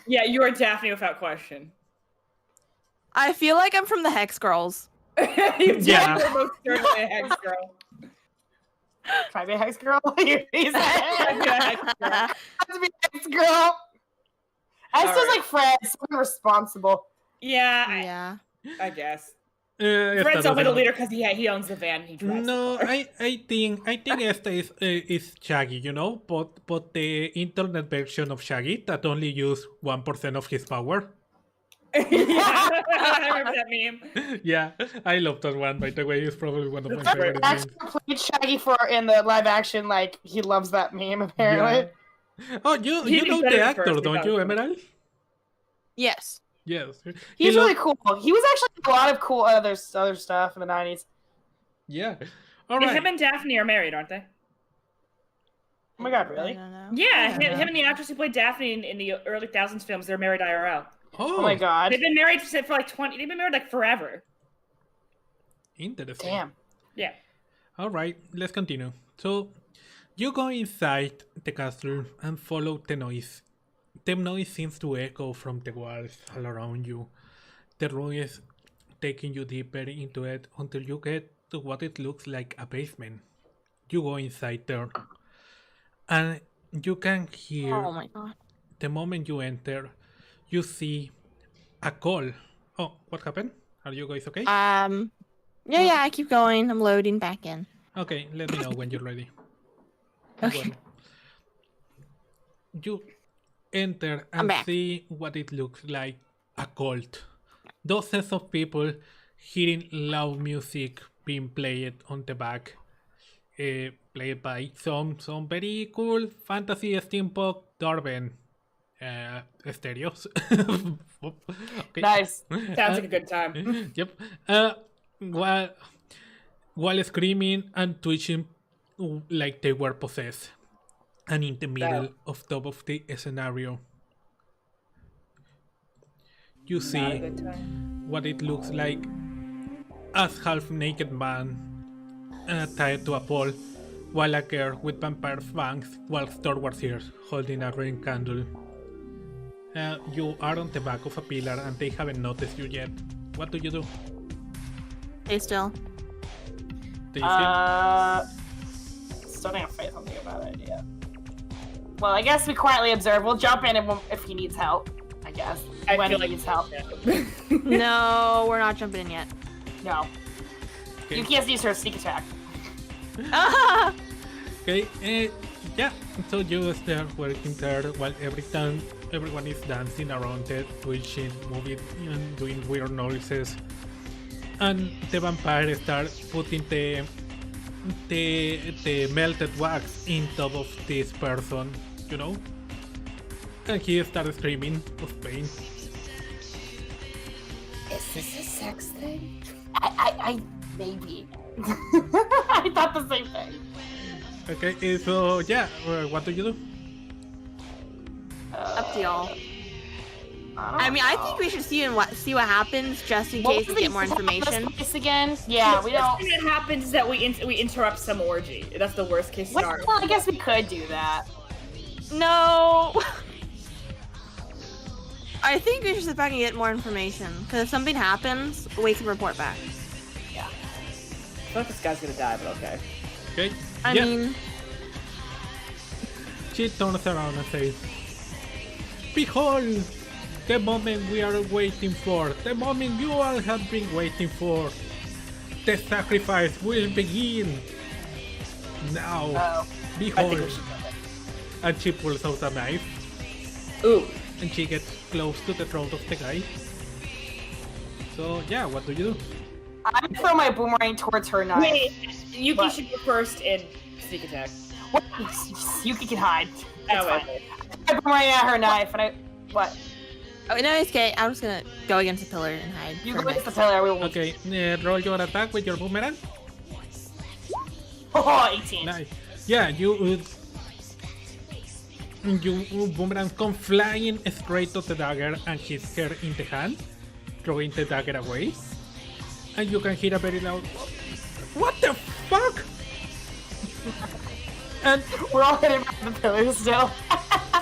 Yeah, you are Daphne without question. I feel like I'm from the Hex Girls. Yeah. You're most certainly a Hex girl. Can I be a Hex girl? He's a Hex girl. Esther's like Fred, someone responsible. Yeah. I guess. Fred's only the leader because he owns the van and he drives. No, I think Esther is Shaggy, but the internet version of Shaggy that only used 1% of his power. Yeah, I remember that meme. Yeah, I love that one. By the way, it's probably one of my favorite memes. Actually played Shaggy in the live action. Like he loves that meme apparently. Yeah. Oh, you know the actor, don't you, Emerald? Yes. Yes. He's really cool. He was actually a lot of cool other stuff in the 90s. Yeah. All right. Him and Daphne are married, aren't they? Oh my god, I really? don't know. Yeah, him and the actress who played Daphne in the early 2000s films, they're married IRL. Oh my god. They've been married for like 20. They've been married like forever. Interesting. Damn. Yeah. All right, let's continue. So, you go inside the castle and follow the noise. The noise seems to echo from the walls all around you. The room is taking you deeper into it until you get to what it looks like a basement. You go inside there, and you can hear. Oh my god. The moment you enter, you see a call. Oh, what happened? Are you guys okay? Yeah, I keep going. I'm loading back in. Okay, let me know when you're ready. Okay. Well, you enter I'm and back. see what it looks like a cult. Dozens of people hearing loud music being played on the back. Played by some very cool fantasy steampunk doorbell stereos. Okay. Nice. Sounds like a good time. Yep. While screaming and twitching like they were possessed. And in the middle of top of the scenario, you see Not a good time. what it looks like as half-naked man tied to a pole, while a girl with vampire fangs walks towards her, holding a green candle. You are on the back of a pillar and they haven't noticed you yet. What do you do? Stay still. Do you see? Still don't have faith on the bad idea. Well, I guess we quietly observe. We'll jump in if he needs help. I guess when he needs help. No, we're not jumping in yet. No. Okay. You can't use her sneak attack. Okay, yeah, so you start working there while everyone is dancing around it, twitching, moving, and doing weird noises. And the vampire starts putting the melted wax in top of this person, you know? And he starts screaming of pain. Is this a sex thing? I maybe. I thought the same thing. Okay, so yeah, what do you do? Up to y'all. I I think we should see what happens just in case we get more information. Again? Yeah, we The don't. thing that happens is that we interrupt some orgy. That's the worst case scenario. Well, I guess we could do that. No. I think we should sit back and get more information. Because if something happens, we can report back. I feel like this guy's gonna die, but okay. Okay, I yeah. mean, She turns around and says, "Behold, the moment we are waiting for, the moment you all have been waiting for. The sacrifice will begin. Now, I think behold." we should go. And she pulls out a knife, Ooh. and she gets close to the throat of the guy. So yeah, what do you do? I'm gonna throw my boomerang towards her knife. Wait, Yuki What? should go first in sneak attack. What? Yuki can hide. It's Oh, fine. wait. I boomerang at her knife, and what? oh no, it's okay. I'm just gonna go against the pillar and hide. You for a go against the bit. pillar. We will. Okay, roll your attack with your boomerang. Oh, 18. Nice. Yeah, you boomerang come flying straight to the dagger and hits her in the hand, throwing the dagger away. And you can hear a very loud, "What the fuck?" And We're all hitting by the pillar still.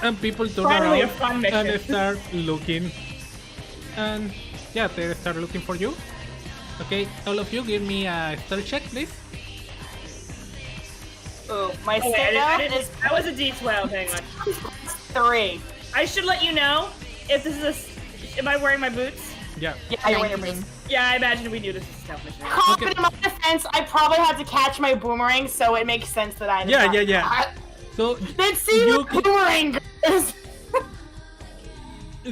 and people turn Finally a around fun mission. and start looking. And yeah, they start looking for you. Okay, all of you give me a stealth check, please. Ooh, my Oh, wait, I stand didn't, is that was a D12. Hang on. 3. I should let you know if this is am I wearing my boots? Yeah. Yeah, you're wearing your 19. boots. Yeah, I imagine we knew this is a stealth mission. Okay. In my defense, I probably had to catch my boomerang, so it makes sense that I. Yeah. So Let's see You what can- boomerang goes.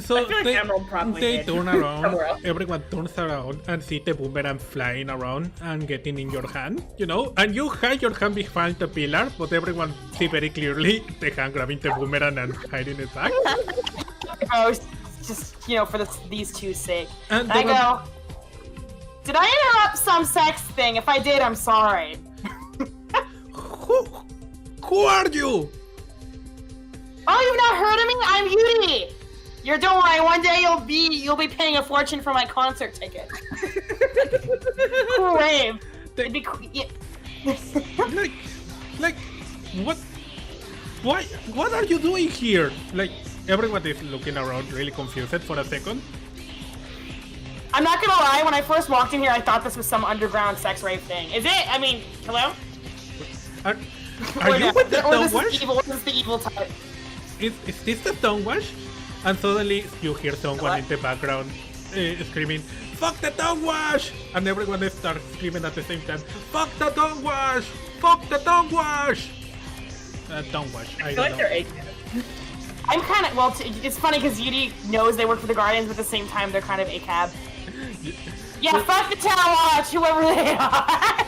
So I feel like Emerald probably they hid turn around, somewhere else. everyone turns around and see the boomerang flying around and getting in your hand, you know? And you hide your hand behind the pillar, but everyone see very clearly the hand grabbing the boomerang and hiding it back. Ghost. just for these two's sake. And I go, did I interrupt some sex thing? If I did, I'm sorry. Who are you? Oh, you've not heard of me? I'm Yuri. Don't worry. One day you'll be paying a fortune for my concert ticket. Cool rave. It'd be cool. Yeah. like, what are you doing here? Like, everyone is looking around really confused for a second. I'm not gonna lie, when I first walked in here, I thought this was some underground sex rave thing. Is it? I mean, hello? Are you with the Stonewash? This is the evil type. Is this the Stonewash? And suddenly you hear someone in the background screaming, "Fuck the Stonewash!" And everyone starts screaming at the same time, "Fuck the Stonewash! Fuck the Stonewash!" Stonewash. I feel like don't know. they're ACAB. I'm kind of, it's funny because Yudi knows they work for the Guardians, but at the same time, they're kind of ACAB. Yeah, fuck the Town Watch, whoever they are!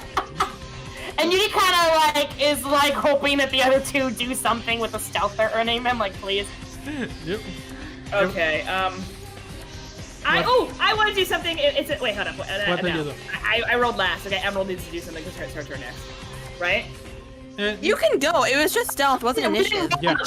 And Yudi kind of, is, hoping that the other two do something with the stealth they're earning them, please. Yep. Okay, I want to do something. Wait, hold up. What did you do? I rolled last. Okay, Emerald needs to do something because it's her turn next, right? You can go. It was just stealth. It wasn't initiative. Yeah.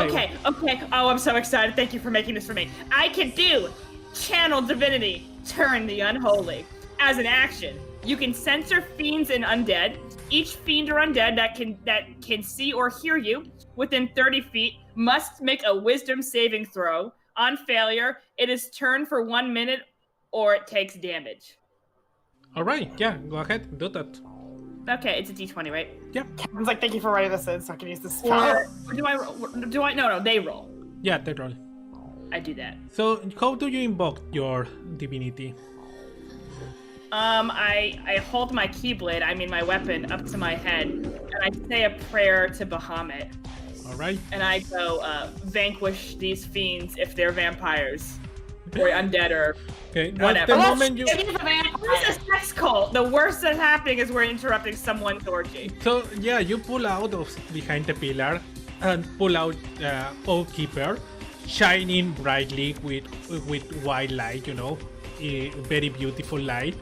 Okay. Oh, I'm so excited. Thank you for making this for me. I can do Channel Divinity, Turn the Unholy. As an action, you can censor fiends and undead. Each fiend or undead that can see or hear you within 30 feet must make a wisdom saving throw. On failure, it is turned for 1 minute or it takes damage. Alright, yeah, go ahead, do that. Okay, it's a d20, right? Yeah. Kevin's like, thank you for writing this in so I can use this spell. Or do I roll? No, they roll. Yeah, they roll. I do that. So, how do you invoke your divinity? I hold my keyblade, my weapon, up to my head, and I say a prayer to Bahamut. Alright. And I go, vanquish these fiends if they're vampires. Or undead or whatever. At the moment you... This is a sex cult. The worst that's happening is we're interrupting someone's orgy. So, yeah, you pull out of behind the pillar and pull out Oath Keeper, shining brightly with white light, a very beautiful light.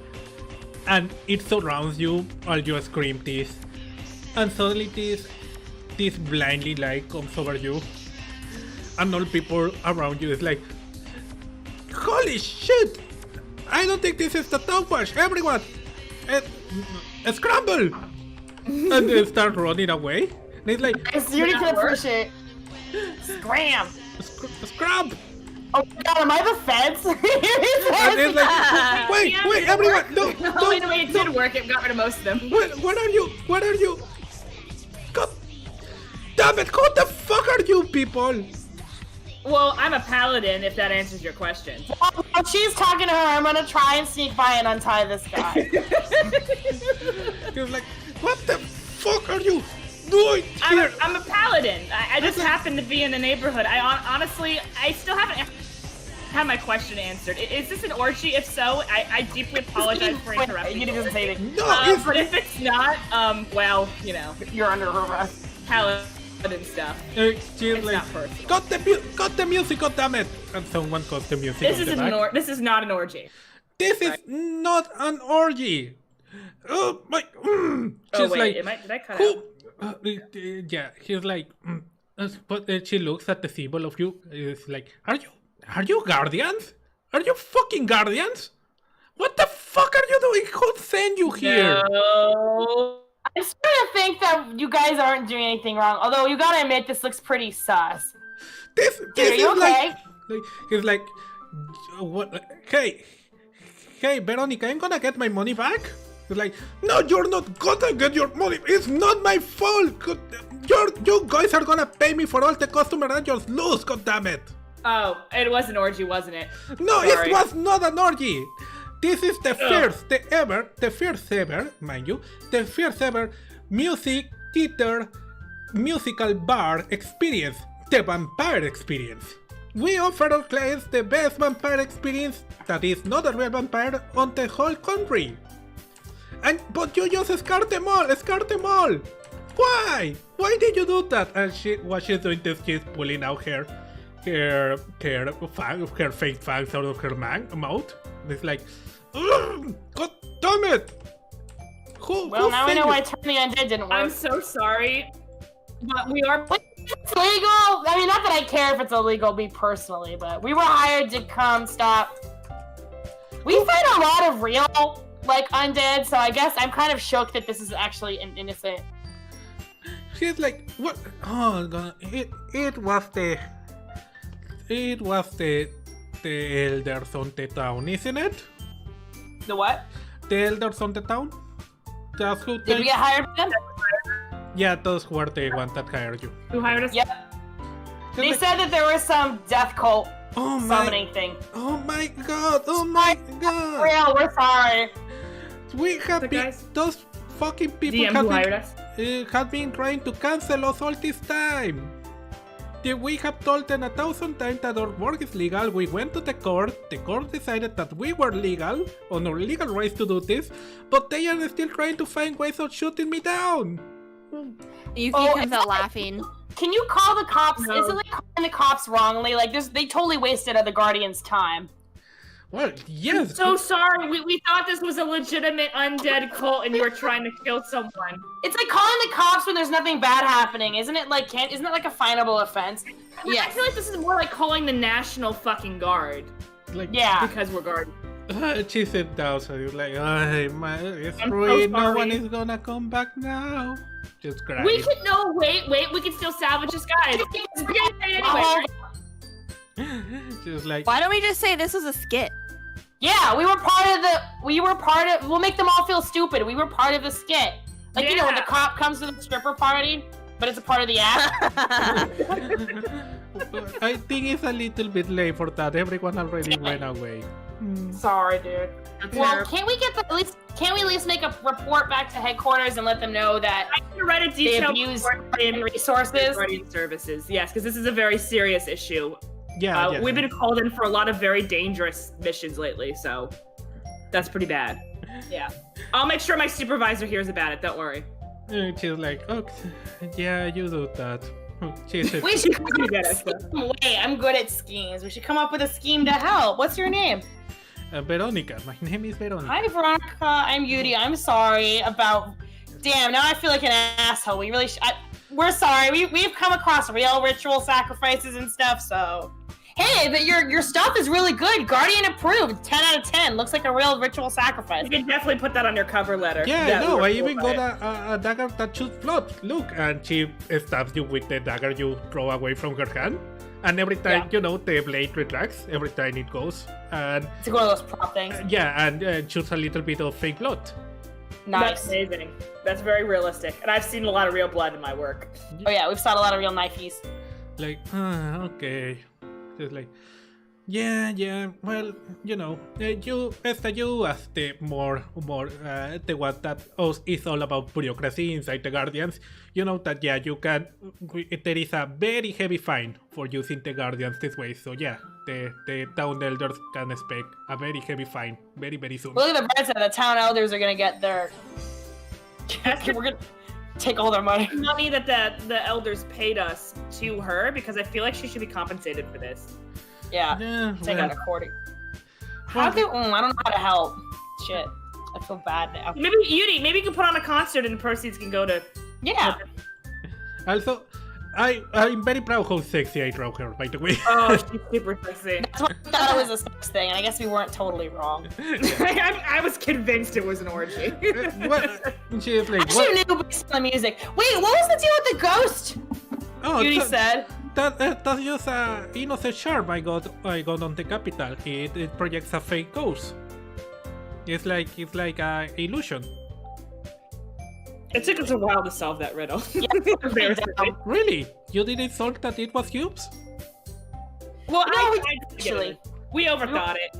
And it surrounds you while you scream this. And suddenly this blindly light comes over you. And all people around you is like, holy shit! I don't think this is the Stonewash! Everyone! Scramble! And they start running away. And it's like, Yuri can appreciate. Scram! Scrub! Oh my god, am I the fence? And it's like, wait, everyone! No! Wait, it did work. It got rid of most of them. Where are you? God damn it! Who the fuck are you people? Well, I'm a paladin, if that answers your question. While she's talking to her, I'm gonna try and sneak by and untie this guy. You're like, what the fuck are you doing here? I'm a paladin. I just happen to be in the neighborhood. Honestly, I still haven't had my question answered. Is this an orgy? If so, I deeply apologize for interrupting. You didn't say anything. No, but if it's not, well, you're under her breath. Paladin stuff. She's like, got the music, goddammit! And someone got the music. This is not an orgy. This is not an orgy. Oh my! She's like, did I cut out? Yeah, she's like, but she looks at the symbol of you. It's like, are you guardians? Are you fucking guardians? What the fuck are you doing? Who sent you here? No. I'm starting to think that you guys aren't doing anything wrong. Although you gotta admit, this looks pretty sus. This are you is okay? He's like, what? Hey, Veronica, I'm gonna get my money back. He's like, no, you're not gonna get your money. It's not my fault. You guys are gonna pay me for all the customers I just lose. God damn it! Oh, it was an orgy, wasn't it? No, Sorry. it was not an orgy. This is the first ever, mind you, the first ever music theater musical bar experience, the vampire experience. We offer our clients the best vampire experience that is not a real vampire on the whole country. But you just scared them all. Why? Why did you do that? And what she's doing is she's pulling out her her fake fangs out of her mouth. And it's like, God damn it! Well, now I know why Turn the Undead didn't work. I'm so sorry, but we are. It's legal. I mean, not that I care if it's illegal, me personally, but we were hired to come stop. We fight a lot of real, undead, so I guess I'm kind of shocked that this is actually innocent. She's like, what? Oh God! It was the elders on the town, isn't it? The what? The elders on the town. That's who. Did we get hired by them? Yeah, those were the ones that hired you. Who hired us? Yep. They said that there was some death cult summoning thing. Oh my God! Oh my God! Real, we're sorry. We have been, those fucking people have been trying to cancel us all this time. We have told them 1,000 times that our work is legal. We went to the court decided that we were legal, on our legal rights to do this, but they are still trying to find ways of shooting me down. You comes out laughing. Can you call the cops? No. Is it like calling the cops wrongly? Like, they totally wasted the Guardians' time. Well, yes. I'm so sorry. We thought this was a legitimate undead cult, and you were trying to kill someone. It's like calling the cops when there's nothing bad happening, isn't it? Like, isn't it like a finable offense? Yeah. I feel like this is more like calling the National fucking Guard. Like, yeah. Because we're guard. She said down, so you're like, it's ruined. No one is gonna come back now. Just crying. We can wait. We can still salvage this guy. Anyway. Just like, why don't we just say this was a skit? Yeah, we'll make them all feel stupid. We were part of the skit. Like, you know, when the cop comes to the stripper party, but it's a part of the act. I think it's a little bit late for that. Everyone already went away. Sorry, dude. Well, can't we at least make a report back to headquarters and let them know that I can write a detailed abuse resources? Guardian services. Yes, because this is a very serious issue. Yeah, we've been called in for a lot of very dangerous missions lately, so that's pretty bad. Yeah. I'll make sure my supervisor hears about it, don't worry. She's like, oh, yeah, you do that. We should come up with a scheme. Wait, I'm good at schemes. We should come up with a scheme to help. What's your name? Veronica. My name is Veronica. Hi, Veronica. I'm Yudi. I'm sorry about... Damn, now I feel like an asshole. We really we're sorry. We've come across real ritual sacrifices and stuff, so... Hey, but your stuff is really good. Guardian approved. 10 out of 10. Looks like a real ritual sacrifice. You can definitely put that on your cover letter. Yeah, no, I even got a dagger that shoots blood. Look, and she stabs you with the dagger you throw away from her hand. And every time, you know, the blade retracts. Every time it goes. And it's one of those prop things. Yeah, and shoots a little bit of fake blood. Nice. That's amazing. That's very realistic. And I've seen a lot of real blood in my work. Oh yeah, we've saw a lot of real knifeys. Like, okay. Just like, yeah, well, you know, you as the more the one that is all about bureaucracy inside the Guardians, you know that, yeah, you can, there is a very heavy fine for using the Guardians this way, so yeah, the town elders can expect a very heavy fine very, very soon. Look at the bright side, the town elders are gonna get their... We're gonna take all their money. Money that the elders paid us to her, because I feel like she should be compensated for this. Yeah, take out a quarter. I don't know how to help. Shit, I feel bad now. Maybe you can put on a concert and the proceeds can go to... Yeah. Also, I'm very proud how sexy I draw her, by the way. Oh, she's super sexy. That's what I thought it was a sex thing, and I guess we weren't totally wrong. I was convinced it was an orgy. What? She is like, what? I knew based on the music. Wait, what was the deal with the ghost? Oh, Beauty said. That's just a innocent charm I got on the capital. It projects a fake ghost. It's like a illusion. It took us a while to solve that riddle. Yeah, really? You didn't solve that it was cubes? Well, no, actually, we overthought it.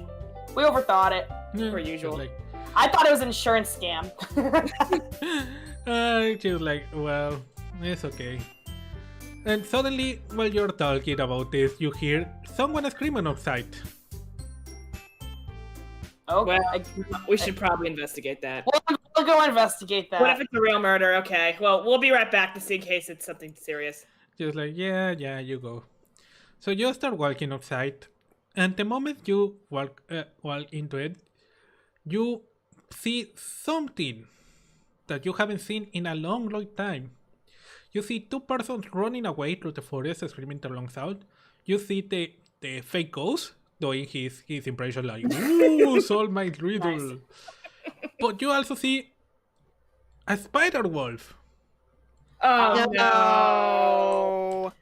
We overthought it, yeah, per usual. Like... I thought it was an insurance scam. She was like, well, it's okay. And suddenly, while you're talking about this, you hear someone screaming outside. Oh, well, we should probably investigate that. We'll go investigate that. What if it's a real murder? Okay, well, we'll be right back to see in case it's something serious. Just like, yeah, you go. So you start walking outside, and the moment you walk into it, you see something that you haven't seen in a long time. You see two persons running away through the forest, screaming their lungs out. You see the fake ghost doing his impression like, ooh, solve my riddle. Nice. But you also see a spider wolf. Oh no!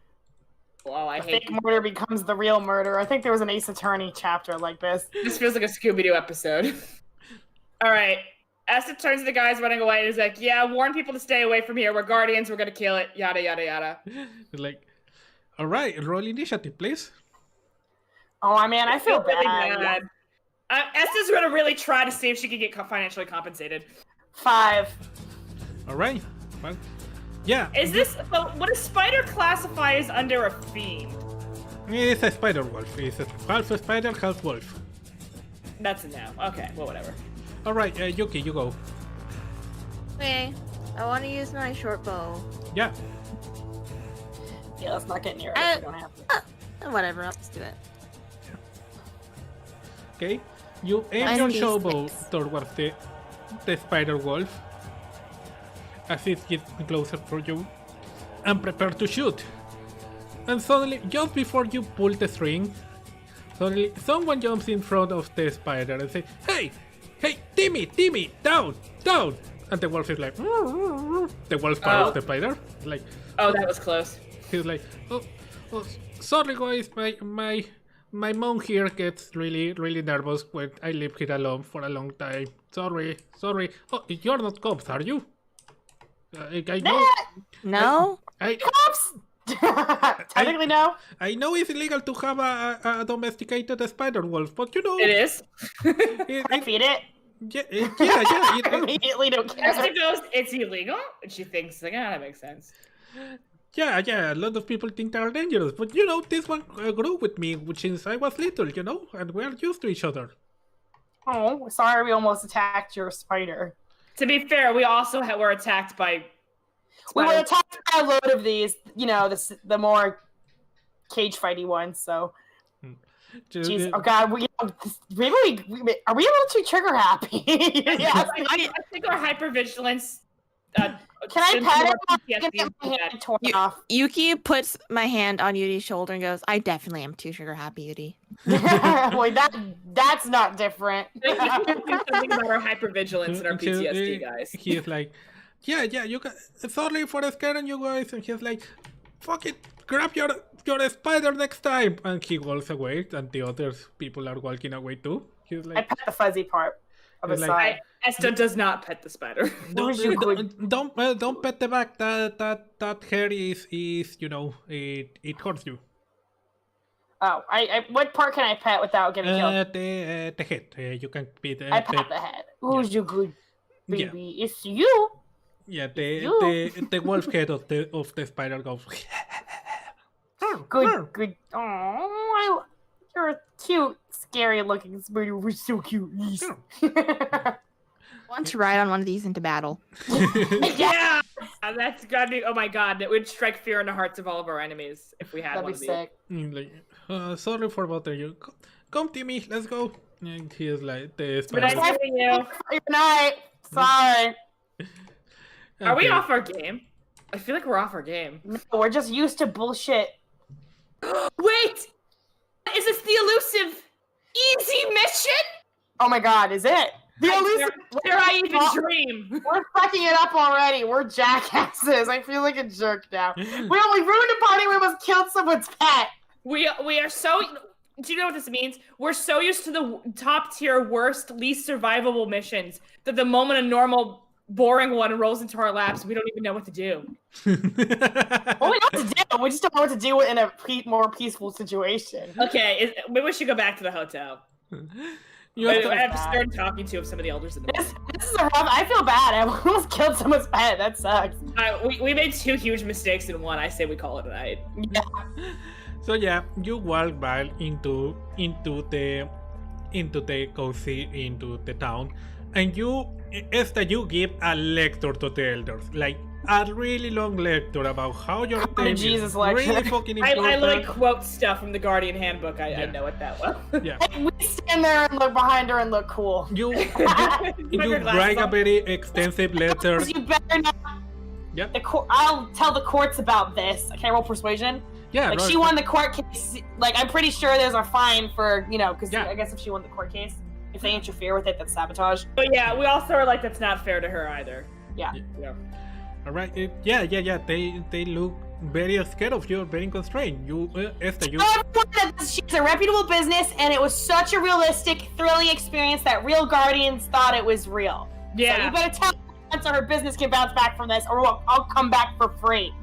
Well, I hate fake murder becomes the real murder. I think there was an Ace Attorney chapter like this. This feels like a Scooby-Doo episode. All right. Asta turns to the guys running away and is like, yeah, warn people to stay away from here. We're guardians. We're going to kill it. Yada, yada, yada. Like, all right, roll initiative, please. Oh, man, I feel really bad. Asta's going to really try to see if she can get financially compensated. 5. All right. Well, yeah. Is this, what a spider classify as under a fiend? It's a spider wolf. It's half a spider, half wolf. That's a no. Okay, well, whatever. Alright, Yuki, you go. Okay, I want to use my short bow. Yeah. Yeah, let's not get near it if we don't have to. Whatever, I'll just do it. Okay, you aim your short bow towards the spider wolf as it gets closer for you and prepare to shoot. And suddenly, just before you pull the string, suddenly someone jumps in front of the spider and says, hey, Timmy, down! And the wolf is like, the wolf part of the spider. Like, oh, that was close. He's like, oh, sorry guys, my mom here gets really nervous when I live here alone for a long time. Sorry. Oh, you're not cops, are you? I know. No? Cops? Technically, no. I know it's illegal to have a domesticated spider wolf, but you know... It is. I feed it. Yeah. I immediately don't care. Esther goes, it's illegal? And she thinks, like, that makes sense. Yeah, a lot of people think they're dangerous, but you know, this one grew with me since I was little, you know, and we're used to each other. Oh, sorry we almost attacked your spider. To be fair, we also were attacked by... We were attacked by a load of these, you know, the more cage fighty ones, so... Jeez, oh god, maybe are we a little too trigger happy? Yeah, I think our hypervigilance... Can I pat it? Can get my hand torn off? Yuki puts my hand on Yudi's shoulder and goes, I definitely am too trigger happy, Yudi. Boy, that's not different. Something about our hypervigilance and our PTSD, guys. He's like, yeah, you can. Sorry for scaring you guys. And he's like, fuck it, grab your spider next time. And he walks away, and the other people are walking away too. He's like, I pet the fuzzy part of his side. Esther does not pet the spider. Don't pet the back. That hair is you know, it hurts you. Oh, what part can I pet without getting killed? The head. You can pet. I pet the head. Who's your good baby? Yeah. It's you. Yeah, the wolf head of the spider goes. Good. Oh, you're a cute, scary looking spider. We're so cute. I want to ride on one of these into battle. Yeah, that's gotta be. Oh my god, that would strike fear in the hearts of all of our enemies if we had That'd one be of these. Like, sorry for bothering you. Come, Timmy, let's go. And he is like the spider. But I you. Good night. Sorry. Are we off our game? I feel like we're off our game. No, we're just used to bullshit. Wait! Is this the elusive easy mission? Oh my god, is it? The elusive... Dare I even dream? We're fucking it up already. We're jackasses. I feel like a jerk now. We ruined a party. We almost killed someone's pet. We are so... Do you know what this means? We're so used to the top tier, worst, least survivable missions that the moment a normal... boring one rolls into our laps, we don't even know what to do. Well, we know what to do. We just don't know what to do in a more peaceful situation. Okay, maybe we should go back to the hotel. I have to start talking to some of the elders in the This is a rough... I feel bad. I almost killed someone's pet. That sucks. We made 2 huge mistakes in one. I say we call it a night. Yeah. So yeah, you walk back into the cozy, into the town, and you give a lecture to the elders, like a really long lecture about how your team Jesus is lecture. really fucking important. I literally quote stuff from the Guardian handbook. I know it that well. Yeah. We stand there and look behind her and look cool. You your glasses write a on. very extensive letter. You better not. Yep. I'll tell the courts about this. Can I roll persuasion? Yeah, Like right. she won the court case. Like I'm pretty sure there's a fine for because Yeah. I guess if she won the court case, if they interfere with it, that's sabotage. But yeah, we also are like, that's not fair to her either. Yeah. All right. They look very scared of you, very constrained. You, Esther, you. Everyone that she's a reputable business, and it was such a realistic, thrilling experience that real Guardians thought it was real. Yeah. So you better tell her so her business can bounce back from this, or I'll come back for free.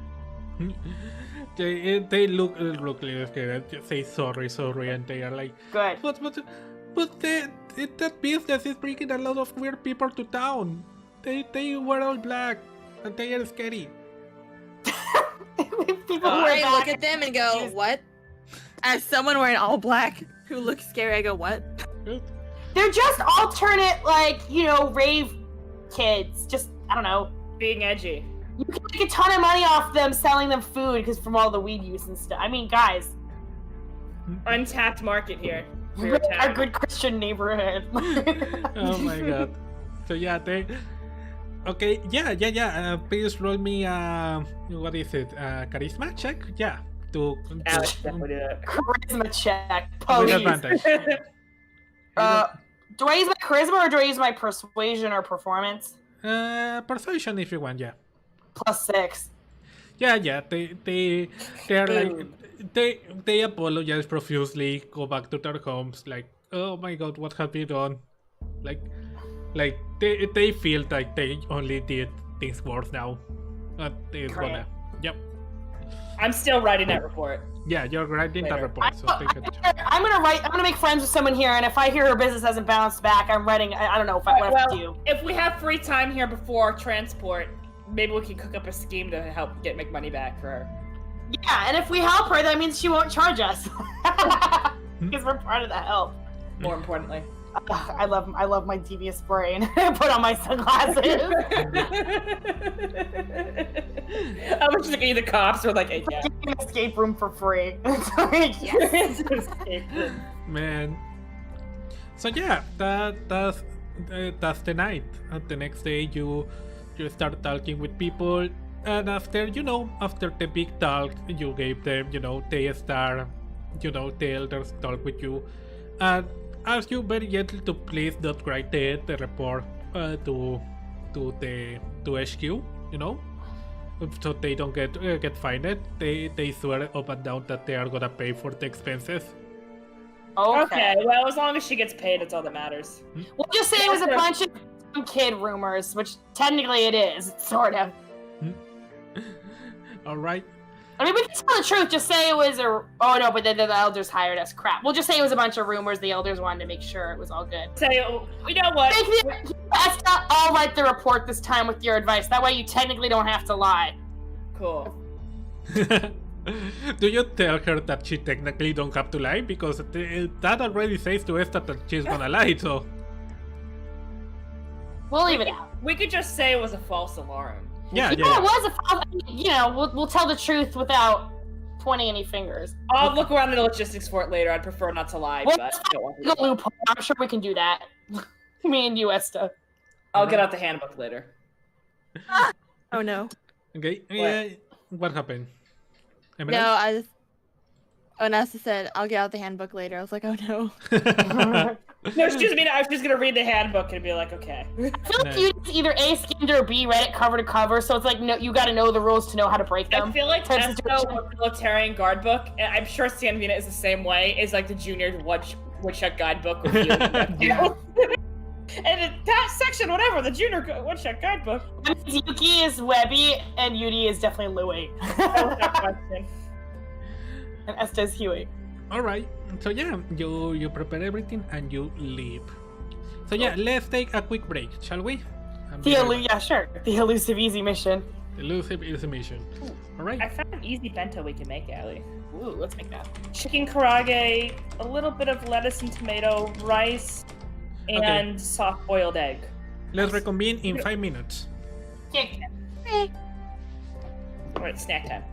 They look really scared. They say sorry, and they are like, Good. but that business is bringing a lot of weird people to town. They were all black, and they are scary. People who are I look back- at them and go, what? As someone wearing all black who looks scary, I go, what? They're just alternate, rave kids. Just, I don't know. Being edgy. You can make a ton of money off them selling them food because from all the weed use and stuff. I mean, guys, Untapped market here. For we're your a town. good Christian neighborhood. Oh my god. So yeah, they. Okay, yeah. Please roll me what is it? Charisma check? Yeah. Alex definitely do that. Charisma check. With Police. advantage. Do I use my charisma or do I use my persuasion or performance? Persuasion if you want, yeah. +6. Yeah. They're like they apologize profusely, go back to their homes, like, oh my god, what have we done? Like they feel like they only did things worse now. It's gonna. Yep. I'm still writing that report. Yeah, you're writing that Later. report, so take it. I'm gonna make friends with someone here, and if I hear her business hasn't bounced back, I'm writing. I don't know what I have to do. If we have free time here before transport, maybe we can cook up a scheme to help make money back for her. Yeah, and if we help her, that means she won't charge us because we're part of the help. More importantly. I love my devious brain. Put on my sunglasses. I was just looking at the cops were like, hey, yeah. Give me an escape room for free. Yes. Escape room. Man. So yeah, that's the night. The next day you start talking with people, and after the big talk you gave them, they start, the elders talk with you, and ask you very gently to please don't write the report to HQ, so they don't get fined. They swear up and down that they are gonna pay for the expenses. Okay, well, as long as she gets paid, it's all that matters. We'll just say it was a bunch of kid rumors, which technically it is, sort of. All right. I mean, we can tell the truth. Just say it was oh no, but the elders hired us. Crap. We'll just say it was a bunch of rumors. The elders wanted to make sure it was all good. Say, you know what? I'll write the report this time with your advice. That way you technically don't have to lie. Cool. Do you tell her that she technically don't have to lie? Because that already says to Esther that she's gonna lie, so... We'll leave it out. We could just say it was a false alarm. Yeah. It was we'll tell the truth without pointing any fingers. I'll look around the logistics for it later. I'd prefer not to lie, Well, but I don't want to. The loophole. I'm sure we can do that. Me and you, Esta. I'll get out the handbook later. Oh no. Okay, yeah. What happened? Emily? No, I just. Oh, Nessa said, I'll get out the handbook later. I was like, oh no. No, excuse me. I was just gonna read the handbook and be like, okay. I feel like you just either A, skimmed or B, read it cover to cover, so it's like, no, you gotta know the rules to know how to break them. I feel like Type of that's situation. the militarian guard book, and I'm sure Sanvina is the same way, is like the junior woodchuck guidebook with you. And that section, whatever, the junior woodchuck guidebook. That means Yuki is Webby, and Yudi is definitely Louie. That was that question. And Esta is Huey. Alright, so yeah, you prepare everything and you leave. So yeah, let's take a quick break, shall we? Yeah, sure. The elusive easy mission. Elusive is a mission. Alright. I found an easy bento we can make, Allie. Ooh, let's make that. Chicken karaage, a little bit of lettuce and tomato, rice, and soft boiled egg. Let's reconvene in 5 minutes. Okay. Alright, snack time.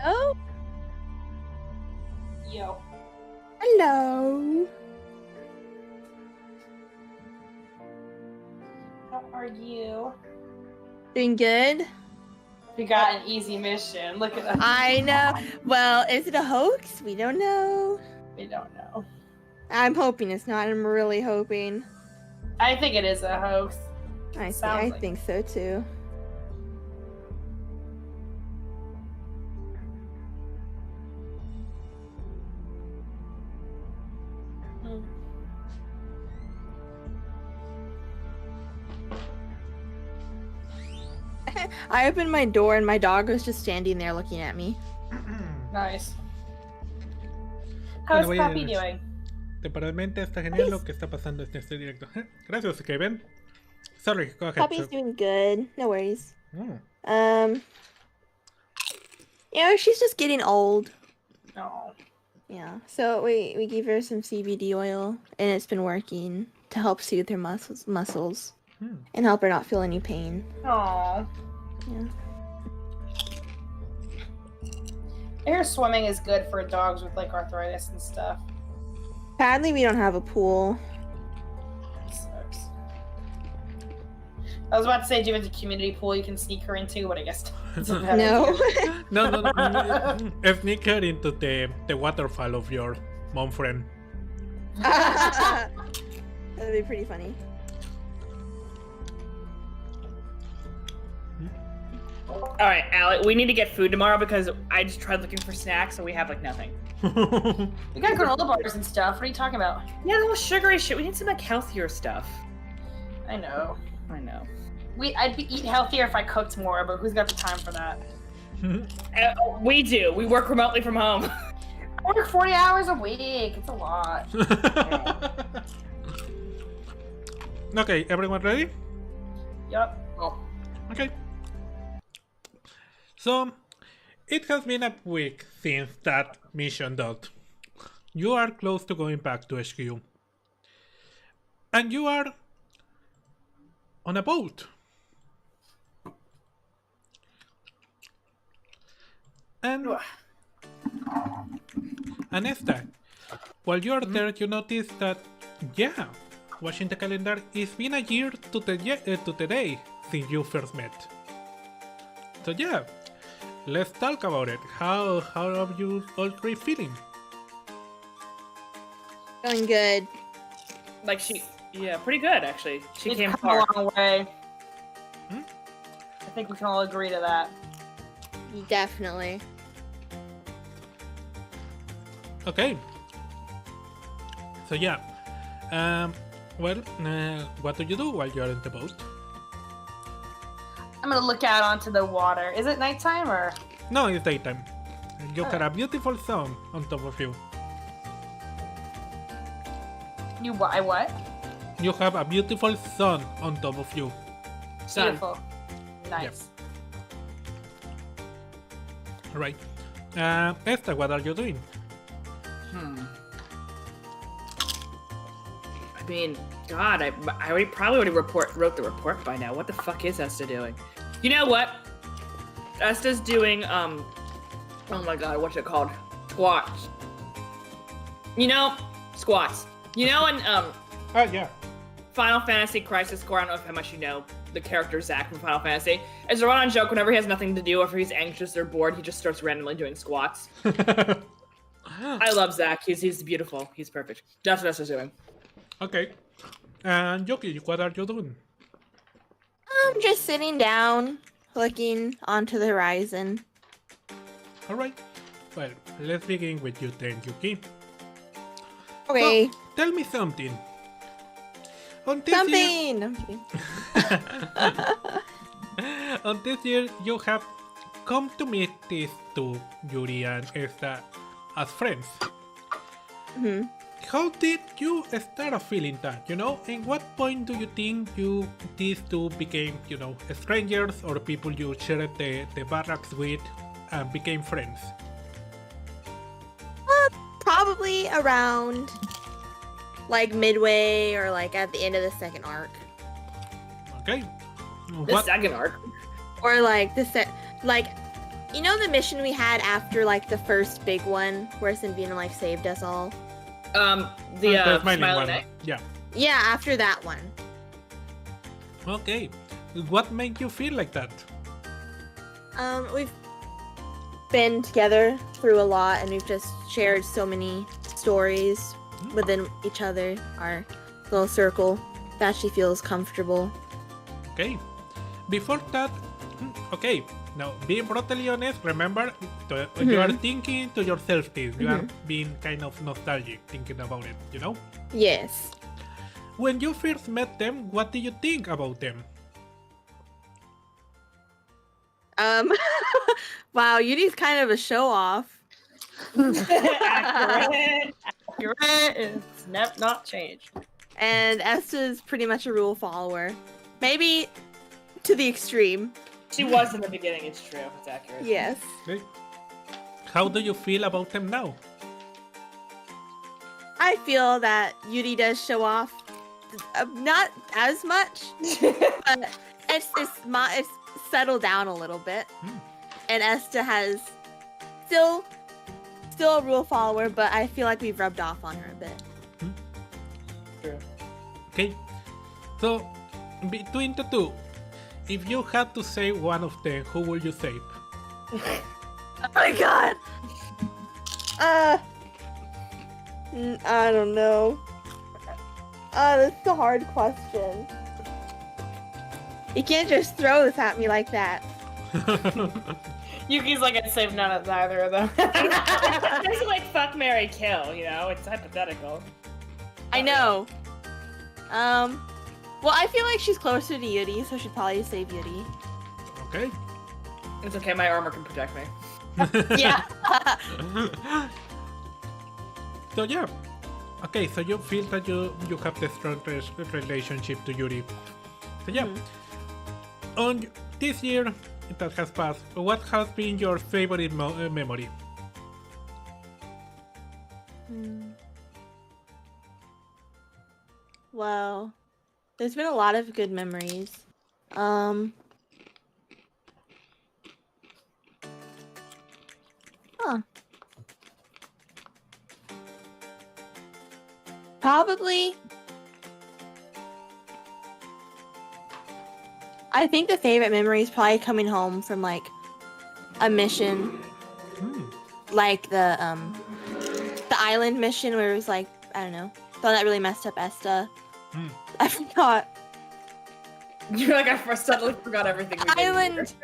Oh, Yo. hello. How are you? Doing good? We got an easy mission. Look at us. I know. Well, is it a hoax? We don't know. We don't know. I'm hoping it's not. I'm really hoping. I think it is a hoax. I Sounds like think so too. I opened my door and my dog was just standing there looking at me. Nice. How's Bueno, Papi doing? Temporalmente está genial lo que está pasando en este directo. Gracias, Kevin. Sorry, go ahead. Puppy's doing good. No worries. Mm. You know, she's just getting old. Oh. Yeah. So we gave her some CBD oil and it's been working to help soothe her muscles and help her not feel any pain. Oh. Yeah. I hear swimming is good for dogs with like arthritis and stuff. Sadly, we don't have a pool. Sucks. I was about to say, do you have a community pool you can sneak her into, but I guess No. No. Sneak her into the waterfall of your mom friend. That'd be pretty funny. Alright, Alec, we need to get food tomorrow because I just tried looking for snacks and we have like nothing. We got granola bars and stuff. What are you talking about? Yeah, that was sugary shit. We need some like healthier stuff. I know. I'd eat healthier if I cooked more, but who's got the time for that? We do. We work remotely from home. I work 40 hours a week. It's a lot. Okay, everyone ready? Yep. Oh. Okay. So, it has been a week since that mission dot. You are close to going back to HQ. And you are on a boat. And And Esta, while you're there, you notice that, yeah, watching the calendar, it's been a year to the day since you first met. So yeah, let's talk about it. How are you all three feeling? Going good. Like yeah, pretty good actually. She came come far. a long way. Hmm? I think we can all agree to that. Definitely. Okay. So yeah, what do you do while you're in the boat? I'm gonna look out onto the water. Is it nighttime or? No, it's daytime. You got a beautiful sun on top of you. I what? You have a beautiful sun on top of you. Sun. Beautiful. Nice. Right. Esta, what are you doing? I mean, God, I probably already wrote the report by now. What the fuck is Esta doing? You know what? Esta's doing oh my God, what's it called? Squats. You know, squats. You know, in Yeah. Final Fantasy Crisis Core, I don't know how much you know the character Zack from Final Fantasy. It's a run-on joke whenever he has nothing to do, or if he's anxious or bored, he just starts randomly doing squats. I love Zack. He's beautiful. He's perfect. That's what Esta's doing. Okay. And Yoki, what are you doing? I'm just sitting down, looking onto the horizon. Alright. Well, let's begin with you then, Yuki. Okay. So, tell me something. On this Something! Year, I'm kidding. on this year, you have come to meet these two, Yuri and Esta, as friends. Hmm. How did you start feeling that, you know? In what point do you think these two became, you know, strangers or people you shared the barracks with and became friends? Probably around like midway or like at the end of the second arc. Okay. The second arc. Or like like you know the mission we had after like the first big one where Sinvina like saved us all? The Smiling Neck? Yeah. Yeah, after that one. Okay. What made you feel like that? We've been together through a lot and we've just shared so many stories within each other, our little circle, that she feels comfortable. Okay. Before that, okay. Now, being brutally honest, remember, you are thinking to yourself this. You are being kind of nostalgic, thinking about it, you know? Yes. When you first met them, what did you think about them? Wow, Yuri's kind of a show-off. Accurate. It's not changed. And Esta's pretty much a rule follower. Maybe to the extreme. She was in the beginning, it's true. It's accurate. Yes. Okay. How do you feel about them now? I feel that Yuri does show off, not as much, but it's settled down a little bit. And Esta has still a rule follower, but I feel like we've rubbed off on her a bit. True. Okay. So, between the two, if you had to save one of them, who will you save? Oh my god! I don't know. That's a hard question. You can't just throw this at me like that. Yuki's like, I'd save neither of them. It's basically like fuck, marry, kill, you know? It's hypothetical. I know. Well, I feel like she's closer to Yuri, so she'd probably save Yuri. Okay. It's okay, my armor can protect me. Yeah. So yeah. Okay, so you feel that you have the strongest relationship to Yuri. So yeah. On this year that has passed, what has been your favorite memory? Well, there's been a lot of good memories. Huh. Probably. I think the favorite memory is probably coming home from like a mission, like the island mission where it was like, I don't know, the one that really messed up Esta. I forgot. You're like, I suddenly forgot everything. Island.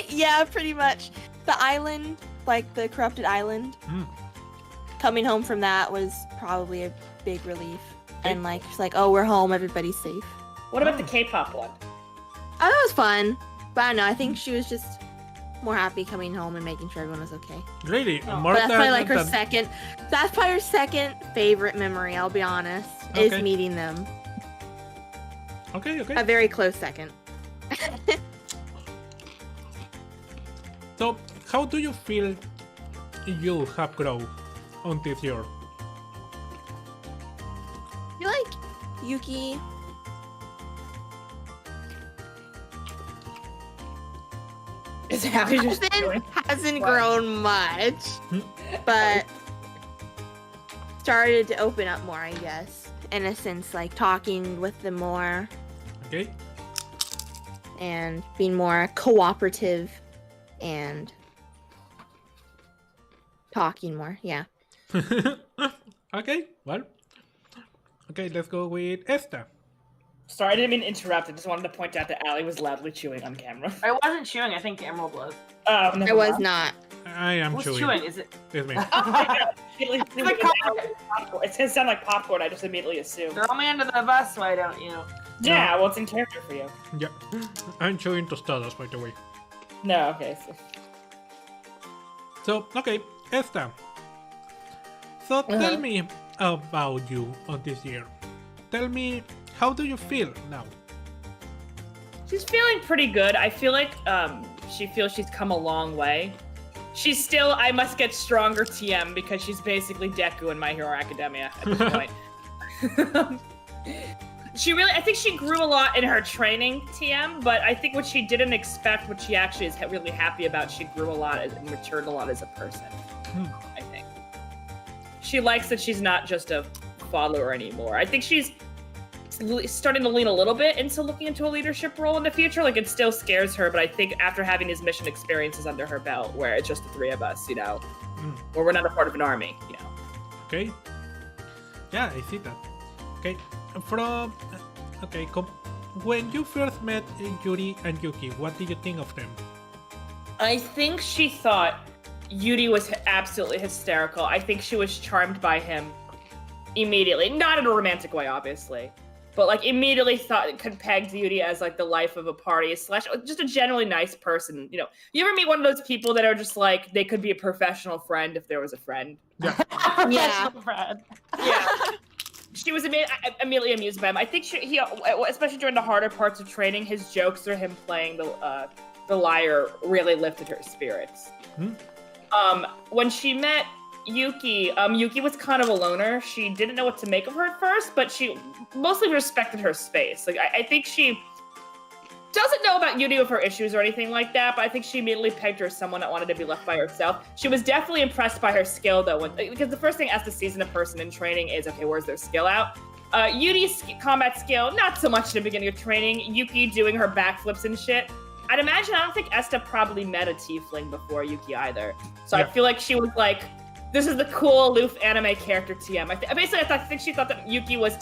Yeah, pretty much. The island, like the corrupted island. Coming home from that was probably a big relief. And like, it's like, oh, we're home, everybody's safe. What about the K-pop one? Oh, that was fun. But I don't know, I think she was just more happy coming home and making sure everyone was okay. Really? But that's probably like her second. That's probably her second favorite memory, I'll be honest, is meeting them. Okay. A very close second. So, how do you feel you have grown on this year? I feel like Yuki hasn't grown much, but started to open up more, I guess. In a sense, like talking with them more. Okay. And being more cooperative and talking more, yeah. Okay, well. Okay, let's go with Esta. Sorry, I didn't mean to interrupt. I just wanted to point out that Allie was loudly chewing on camera. I wasn't chewing. I think Emerald was. Oh, I was not. I am Who's chewing. Is it? It's me. It's gonna sound like popcorn. I just immediately assumed. Throw me under the bus, why don't you? Yeah, well, it's in character for you. Yeah, I'm chewing tostadas, by the way. No, okay. So, okay, Esta. So tell me about you on this year. Tell me, how do you feel now? She's feeling pretty good. I feel like she feels she's come a long way. She's still, I must get stronger TM because she's basically Deku in My Hero Academia at this point. I think she grew a lot in her training TM, but I think what she didn't expect, what she actually is really happy about, she grew a lot and matured a lot as a person, I think. She likes that she's not just a follower anymore. I think she's starting to lean a little bit into looking into a leadership role in the future. Like, it still scares her, but I think after having these mission experiences under her belt, where it's just the three of us, where we're not a part of an army, Okay. Yeah, I see that. Okay. When you first met Yuri and Yuki, what did you think of them? I think she thought Yuri was absolutely hysterical. I think she was charmed by him immediately. Not in a romantic way, obviously. But like immediately pegged Yuri as like the life of a party / just a generally nice person. You ever meet one of those people that are just like, they could be a professional friend if there was a friend? Yeah. Professional friend. Yeah. She was immediately amused by him. I think he, especially during the harder parts of training, his jokes or him playing the liar really lifted her spirits. When she met Yuki, Yuki was kind of a loner. She didn't know what to make of her at first, but she mostly respected her space. Like, I think she doesn't know about Yuri with her issues or anything like that, but I think she immediately pegged her as someone that wanted to be left by herself. She was definitely impressed by her skill, though, because the first thing Esta sees in a person in training is, okay, where's their skill out? Yuri's combat skill, not so much in the beginning of training. Yuki doing her backflips and shit. I don't think Esta probably met a tiefling before Yuki either. So yeah. I feel like she was like, this is the cool, aloof anime character TM. I think she thought that Yuki was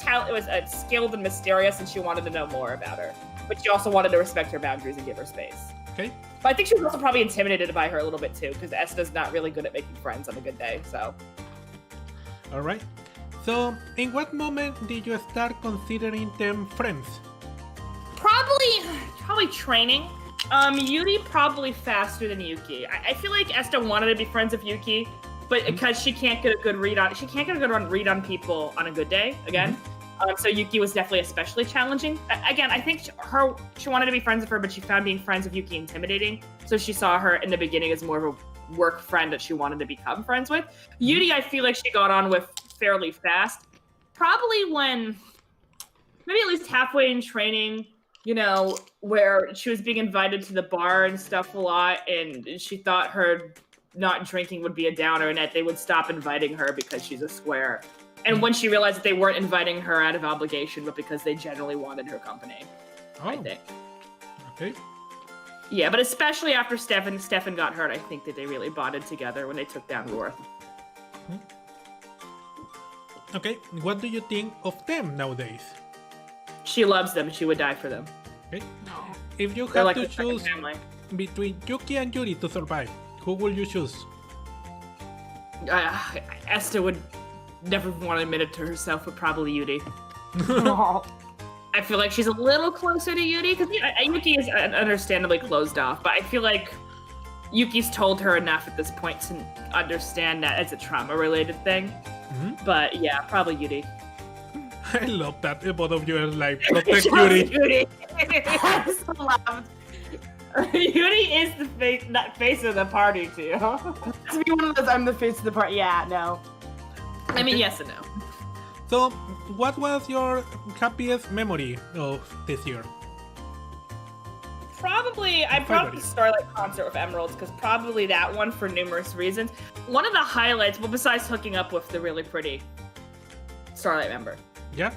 skilled and mysterious, and she wanted to know more about her. But she also wanted to respect her boundaries and give her space. Okay. But I think she was also probably intimidated by her a little bit too, because Esta's not really good at making friends on a good day. So. All right. So, in what moment did you start considering them friends? Probably training. Yuri probably faster than Yuki. I feel like Esta wanted to be friends with Yuki, but because she can't get a good read on on people on a good day again. So Yuki was definitely especially challenging. Again, I think she wanted to be friends with her, but she found being friends with Yuki intimidating. So she saw her in the beginning as more of a work friend that she wanted to become friends with. Yuri, I feel like she got on with fairly fast. Probably when, maybe at least halfway in training, where she was being invited to the bar and stuff a lot, and she thought her not drinking would be a downer, and that they would stop inviting her because she's a square. And when she realized that they weren't inviting her out of obligation, but because they generally wanted her company, I think. Okay. Yeah, but especially after Stefan got hurt, I think that they really bonded together when they took down Roar. Okay, what do you think of them nowadays? She loves them. She would die for them. Okay. If you They're have like to the choose second family. between Yuki and Yuri to survive, who will you choose? Esther would never want to admit it to herself, but probably Yuri. I feel like she's a little closer to Yuri, because Yuki is understandably closed off, but I feel like Yuki's told her enough at this point to understand that it's a trauma-related thing. But yeah, probably Yuri. I love that both of you are like, protect Yuri. Yuri. Yuri is the face of the party, too. To be one of those, I'm the face of the party. Yeah, no. I mean, yes and no. So, what was your happiest memory of this year? Probably, I brought up the Starlight concert with Emeralds, because probably that one for numerous reasons. One of the highlights, well, besides hooking up with the really pretty Starlight member. Yeah?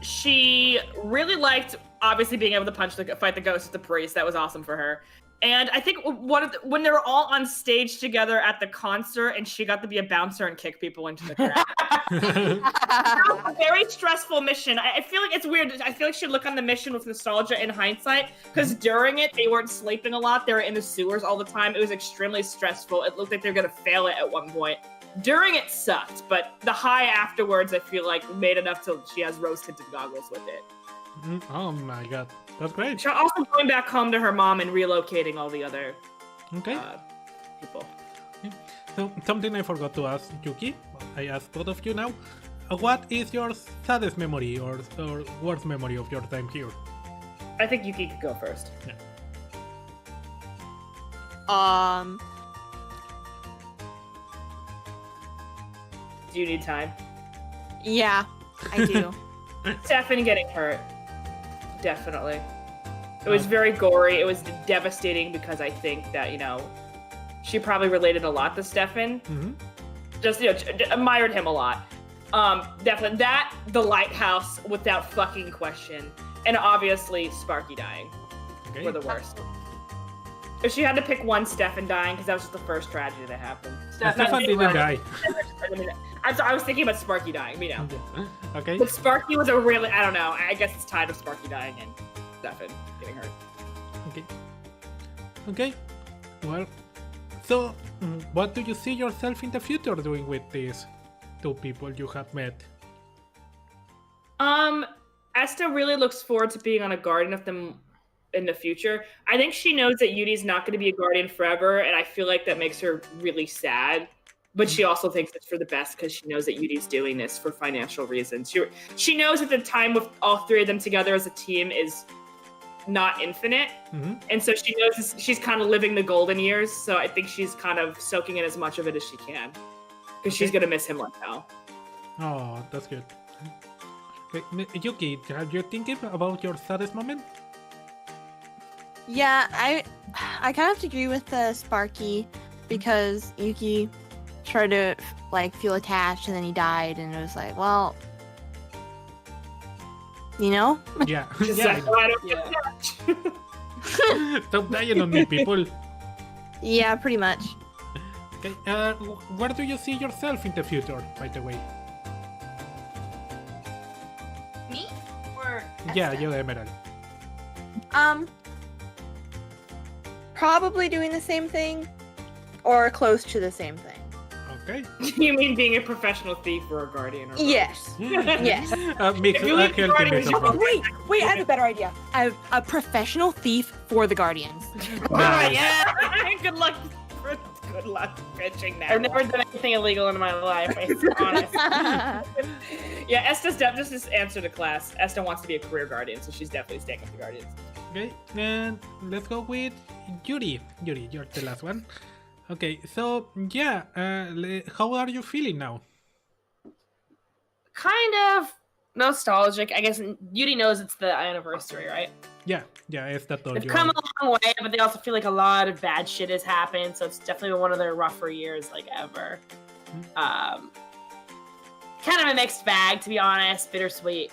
She really liked, obviously, being able to fight the ghost with the priest. That was awesome for her. And I think when they were all on stage together at the concert and she got to be a bouncer and kick people into the crowd. That was a very stressful mission. I feel like it's weird. I feel like she look on the mission with nostalgia in hindsight, because during it, they weren't sleeping a lot. They were in the sewers all the time. It was extremely stressful. It looked like they were going to fail it at one point. During it sucked, but the high afterwards, I feel like, made enough till she has rose-tinted goggles with it. Oh my god, that's great. She's also going back home to her mom and relocating all the other people. Okay. So, something I forgot to ask Yuki, I asked both of you now. What is your saddest memory or worst memory of your time here? I think Yuki could go first. Yeah. Do you need time? Yeah, I do. Stefan getting hurt. Definitely. It was very gory. It was devastating because I think that, she probably related a lot to Stefan. Just, admired him a lot. Definitely. That, the lighthouse, without fucking question. And obviously, Sparky dying were the worst. If she had to pick one, Stefan dying, because that was just the first tragedy that happened. Stefan didn't die. I was thinking about Sparky dying, Okay. But Sparky was a really, I don't know, I guess it's tied with Sparky dying and Stefan getting hurt. Okay. Well, so, what do you see yourself in the future doing with these two people you have met? Esta really looks forward to being on a Guardian of them in the future. I think she knows that Yuri's not going to be a Guardian forever, and I feel like that makes her really sad. But she also thinks it's for the best because she knows that Yuri's doing this for financial reasons. She knows that the time with all three of them together as a team is not infinite. And so she knows she's kind of living the golden years. So I think she's kind of soaking in as much of it as she can. Because she's going to miss him like hell. Oh, that's good. Okay, Yuki, are you thinking about your saddest moment? Yeah, I kind of have to agree with Sparky, because Yuki tried to feel attached and then he died, and it was like, well, Yeah. Yeah. Stop dying on me, people. Yeah, pretty much. Okay. Where do you see yourself in the future, by the way? Me? Or Yeah, you, Emerald. Probably doing the same thing, or close to the same thing. Okay. You mean being a professional thief or a Guardian? Or Yes. Yes. Wait, I have a better idea. I'm a professional thief for the Guardians. Nice. Yeah. Good luck. Good luck pitching that. I've never done anything illegal in my life. I'm honest. Yeah, Esta's just answer to class. Esta wants to be a career Guardian, so she's definitely staying with the Guardians. Okay, and let's go with Yuri. Yuri, you're the last one. Okay, so yeah, how are you feeling now? Kind of nostalgic. I guess Yuri knows it's the anniversary, right? Yeah, it's that told They've you. come a long way, but they also feel like a lot of bad shit has happened, so it's definitely one of their rougher years, ever. kind of a mixed bag, to be honest. Bittersweet.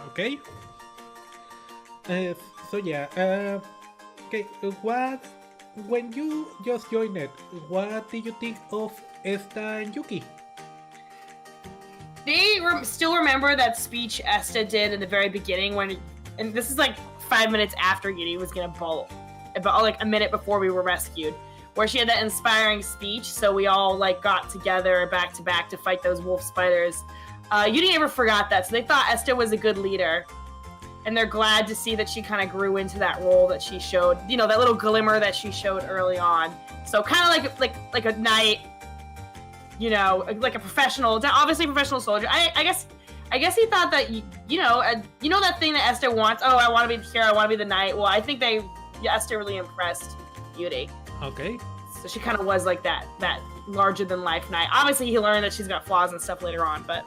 Okay. So yeah. Okay. When you just joined it, what did you think of Esta and Yuki? They still remember that speech Esta did in the very beginning and this is like 5 minutes after Yuri was gonna bolt, about like a minute before we were rescued, where she had that inspiring speech. So we all like got together back to back to fight those wolf spiders. Yuri never forgot that, so they thought Esta was a good leader, and they're glad to see that she kind of grew into that role that she showed. You know, that little glimmer that she showed early on. So kind of like a knight. You know, like a professional, obviously a professional soldier. I guess he thought that you know that thing that Esta wants. Oh, I want to be the hero. I want to be the knight. Well, I think Esta really impressed Yuri. Okay. So she kind of was like that larger than life knight. Obviously, he learned that she's got flaws and stuff later on, but.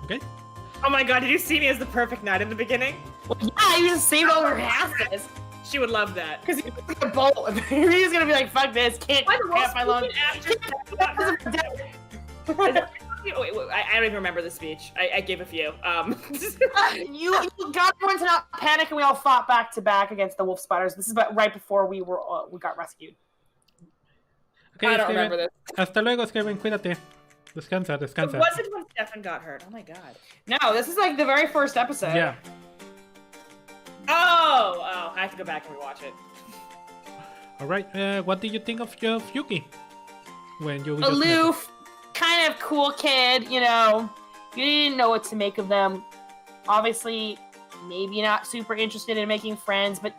Okay. Oh my god, did you see me as the perfect knight in the beginning? Well, yeah, he just saved all her asses. She would love that. Because he was like a bolt. He's gonna be like, fuck this, can't my loan. Wait, I don't even remember the speech. I gave a few. You got everyone to not panic, and we all fought back to back against the wolf spiders. This is right before we got rescued. Okay, I don't remember this. Hasta luego, Skyrim. Cuídate. Descansa. It wasn't when Stefan got hurt. Oh my god. No, this is like the very first episode. Yeah. Oh, I have to go back and rewatch it. All right. What did you think of Yuki? When you aloof, kind of cool kid, you know. You didn't know what to make of them. Obviously, maybe not super interested in making friends, but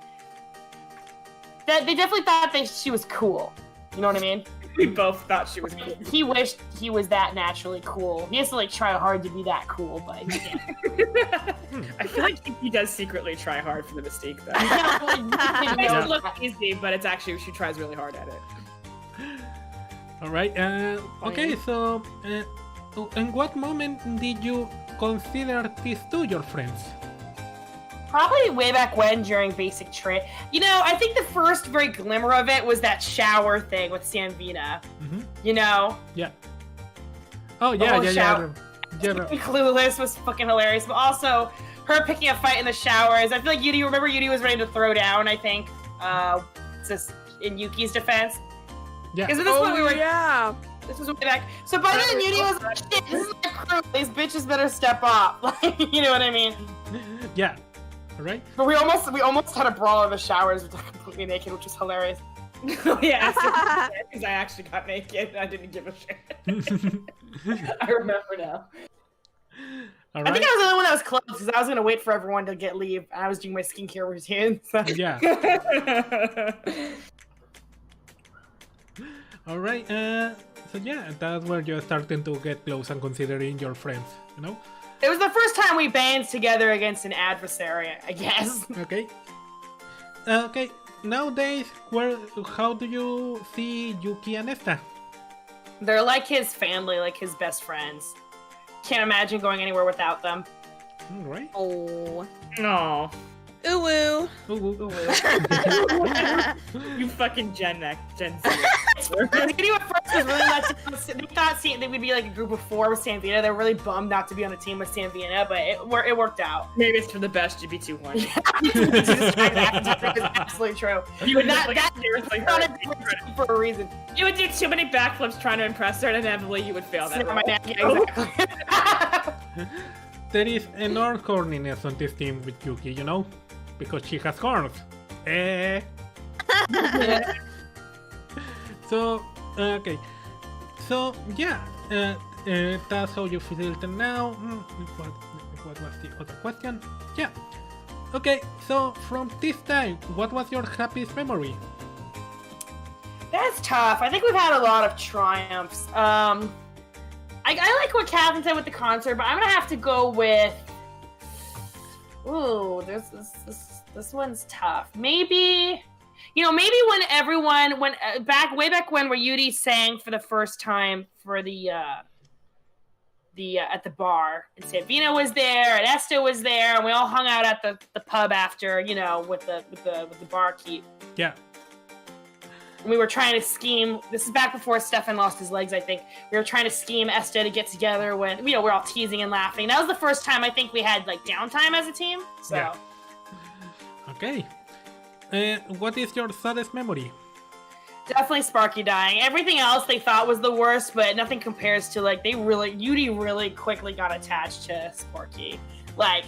they definitely thought she was cool. You know what I mean? We both thought she was cool. He wished he was that naturally cool. He has to like try hard to be that cool, but he can't. I feel like he does secretly try hard for the Mystique, though. It makes it look easy, but it's actually she tries really hard at it. All right. Okay. So, in what moment did you consider these two your friends? Probably way back when during basic trade. You know, I think the first very glimmer of it was that shower thing with Sanvina. Mm-hmm. You know? Yeah. Oh, yeah. Clueless was fucking hilarious. But also, her picking a fight in the showers. I feel like Yuri was ready to throw down, I think. Just in Yuki's defense. Yeah. Because at this point we were... Yeah. This was way back. So by then, Yuri was like, shit, this is my crew. These bitches better step up. Like, you know what I mean? Yeah. Right? But we almost had a brawl in the showers, completely naked, which was hilarious. Oh yeah, because I actually got naked and I didn't give a shit. I remember now. All right. I think I was the only one that was close because I was gonna wait for everyone to get leave, and I was doing my skincare routine. So. Yeah. All right. So yeah, that's where you're starting to get close and considering your friends. You know. It was the first time we banded together against an adversary, I guess. Okay. Okay. Nowadays, how do you see Yuki and Esta? They're like his family, like his best friends. Can't imagine going anywhere without them. All right. Oh. No. Ooh woo. You fucking Gen Z. They thought they would be like a group of 4 with Sanvina. They were really bummed not to be on a team with Sanvina, but it worked out. Maybe it's for the best GB2-1. It's absolutely true. You would not that seriously hurt for a reason. You would do too many backflips trying to impress her, and inevitably you would fail that. Exactly. There is enormous horniness on this team with Yuki, you know? Because she has horns. So, okay. So, yeah. That's how you feel now. What was the other question? Yeah. Okay, so from this time, what was your happiest memory? That's tough. I think we've had a lot of triumphs. I like what Catherine said with the concert, but I'm gonna have to go with. Ooh, this one's tough. Maybe, maybe when way back when, where Yuri sang for the first time for the at the bar, and Sanvina was there, and Esta was there, and we all hung out at the pub after, with the barkeep. Yeah. we were trying to scheme. This is back before Stefan lost his legs, I think. We were trying to scheme Esta to get together when, you know, we're all teasing and laughing. That was the first time I think we had, like, downtime as a team. So. Yeah. Okay. What is your saddest memory? Definitely Sparky dying. Everything else they thought was the worst, but nothing compares to, like, Yudi really quickly got attached to Sparky. Like,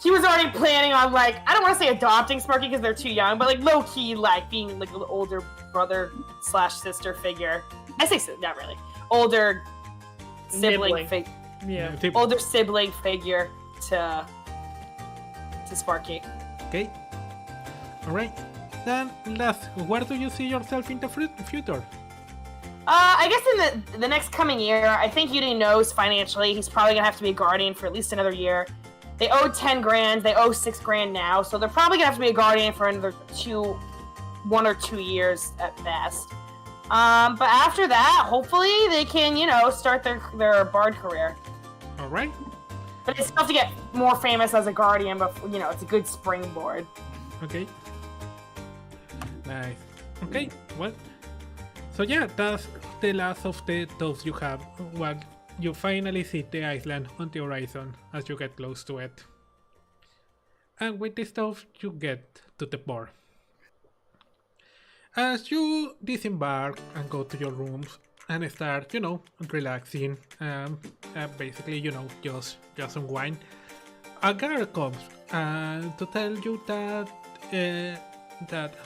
he was already planning on, like, I don't want to say adopting Sparky because they're too young, but, like, low-key, like, being, like, an older brother/sister figure. I say not really. Older sibling figure. Yeah. Older sibling figure to Sparky. Okay. Alright. Then, last, where do you see yourself in the future? I guess in the next coming year, I think Yudi knows financially he's probably gonna have to be a guardian for at least another year. They owe 10 grand, they owe 6 grand now, so they're probably gonna have to be a guardian for another 1 or 2 years at best. But after that, hopefully they can, you know, start their bard career. Alright. But it's tough to get more famous as a guardian, but, you know, it's a good springboard. Okay. Nice. Okay, well. So yeah, that's the last of the those you have. Well, you finally see the island on the horizon as you get close to it. And with this stuff, you get to the bar. As you disembark and go to your rooms and start, you know, relaxing, basically, you know, just unwind, a guard comes to tell you that,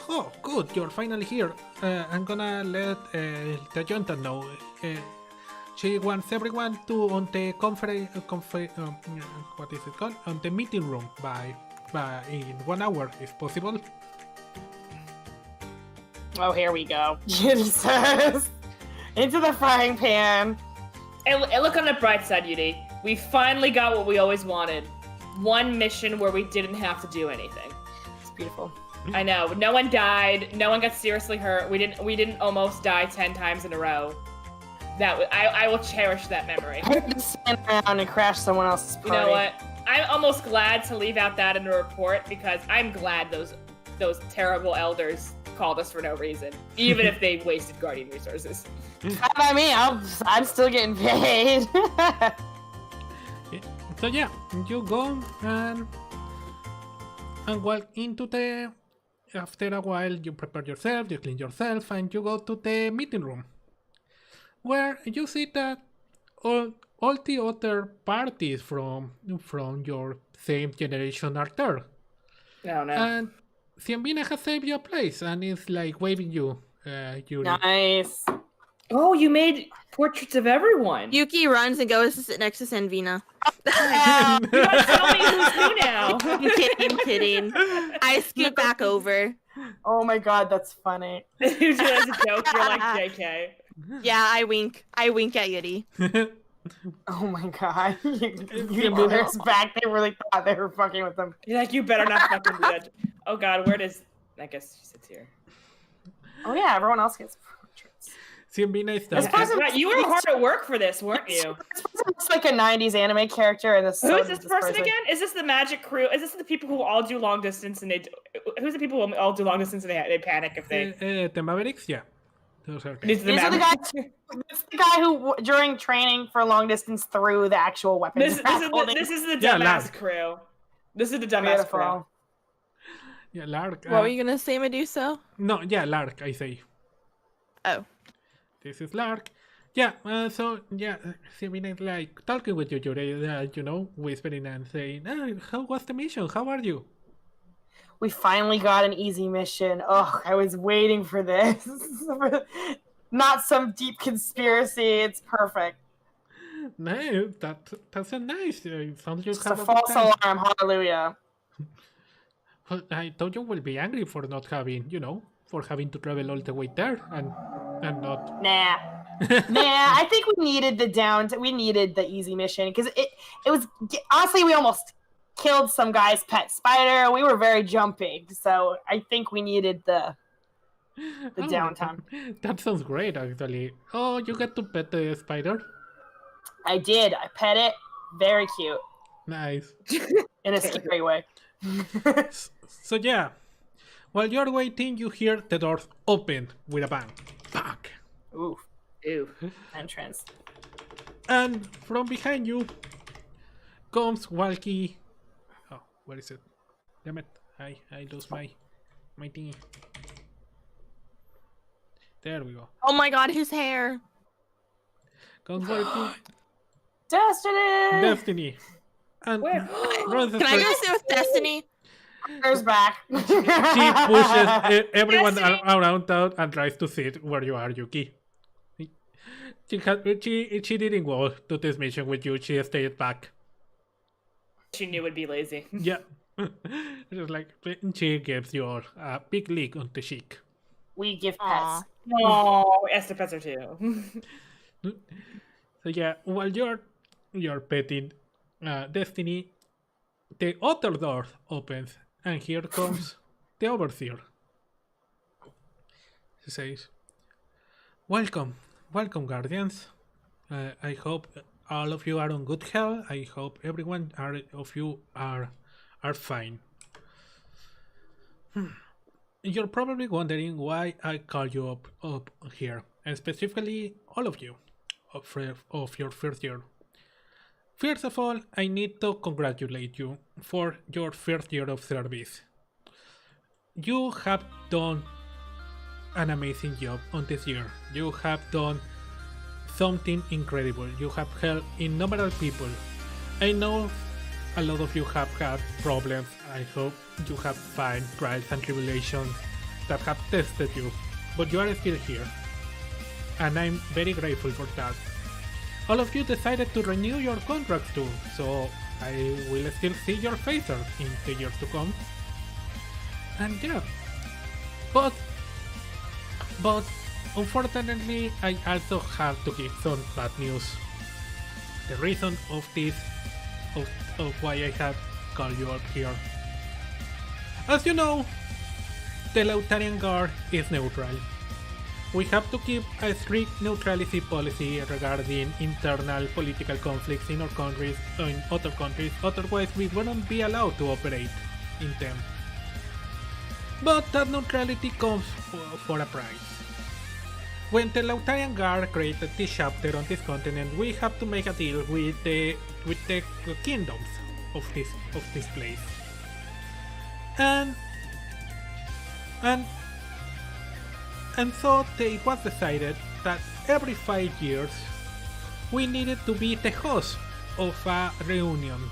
oh, good, you're finally here. I'm gonna let the junta know. She wants everyone to on the what is it called? On the meeting room by in 1 hour, if possible. Oh, here we go. Jesus. Into the frying pan. And look on the bright side, Yudi. We finally got what we always wanted. One mission where we didn't have to do anything. It's beautiful. I know. No one died. No one got seriously hurt. We didn't almost die 10 times in a row. I will cherish that memory. I had to stand around and crash someone else's party. You know what? I'm almost glad to leave out that in the report because I'm glad those terrible elders called us for no reason, even if they wasted guardian resources. Not by me. I'm still getting paid. So yeah, you go and walk into the. After a while, you prepare yourself, you clean yourself, and you go to the meeting room, where you see that all the other parties from your same generation are there. Oh no. And Cienvina has saved you a place and is like waving you. Nice. Oh, you made portraits of everyone. Yuki runs and goes to sit next to Cienvina. You gotta tell me who's who now. I'm kidding. I scoot back over. Oh my god, that's funny. You do it as a joke, you're like JK. Yeah, I wink. I wink at Yudi. Oh my god. There's back, they really thought they were fucking with them. You're like, you better not fucking do that. Oh god, where does... I guess she sits here. Oh yeah, everyone else gets portraits. Cienvina is Right, you were hard at work for this, weren't you? This person looks like a 90s anime character, and Who is this person again? Is this the magic crew? Is this the people who all do long distance and who's the people who all do long distance and they panic if they... the Mavericks, yeah. Those are These are the guy who, during training for long distance, threw the actual weapon. This is the dumbass crew. This is the dumbass crew. Yeah, Lark. What were you gonna say, Meduso? No, yeah, Lark, I say. Oh. This is Lark. Yeah, so, yeah, Cienvina is like talking with you, you know, whispering and saying, how was the mission? How are you? We finally got an easy mission. Oh, I was waiting for this. Not some deep conspiracy. It's perfect. No, that's a nice. Sounds just a false alarm. Hallelujah. Well, I thought you will be angry for not having, you know, for having to travel all the way there and not. Nah. I think we needed we needed the easy mission because it was honestly we almost killed some guy's pet spider. We were very jumpy, so I think we needed the downtime. That sounds great, actually. Oh, you get to pet the spider? I did. I pet it. Very cute. Nice. In a scary way. So yeah, While you're waiting, you hear the doors open with a bang. Fuck. Ooh. Ew. Entrance. And from behind you comes Walkie. Oh, where is it? Damn it. I lost my thingy. There we go. Oh my god, his hair. Comes Walkie. Destiny! And Where? Can I go sit with Destiny? There's back. she pushes everyone Destiny! around town and tries to sit where you are, Yuki. She didn't go to this mission with you. She stayed back. She knew would be lazy. Yeah. Just like she gives you a big lick on the cheek. We give pets. Aw. Oh, Esther pets her too. So yeah, while you're petting Destiny, the other door opens and here comes the overseer. She says, welcome Guardians. I hope all of you are on good health. I hope everyone of you are fine. You're probably wondering why I called you up here, and specifically all of you of your first year. First of all, I need to congratulate you for your first year of service. You have done an amazing job on this year. You have done something incredible. You have helped innumerable people. I know a lot of you have had problems. I hope you have found trials and tribulations that have tested you, but you are still here. And I'm very grateful for that. All of you decided to renew your contracts too, so I will still see your faces in the years to come. And yeah, but unfortunately I also have to give some bad news. The reason of this, of why I have called you up here. As you know, the Lautarian Guard is neutral. We have to keep a strict neutrality policy regarding internal political conflicts in our countries or in other countries, otherwise we wouldn't be allowed to operate in them. But that neutrality comes for a price. When the Lautarian Guard created this chapter on this continent, we have to make a deal with the kingdoms of this place. And so it was decided that every 5 years we needed to be the host of a reunion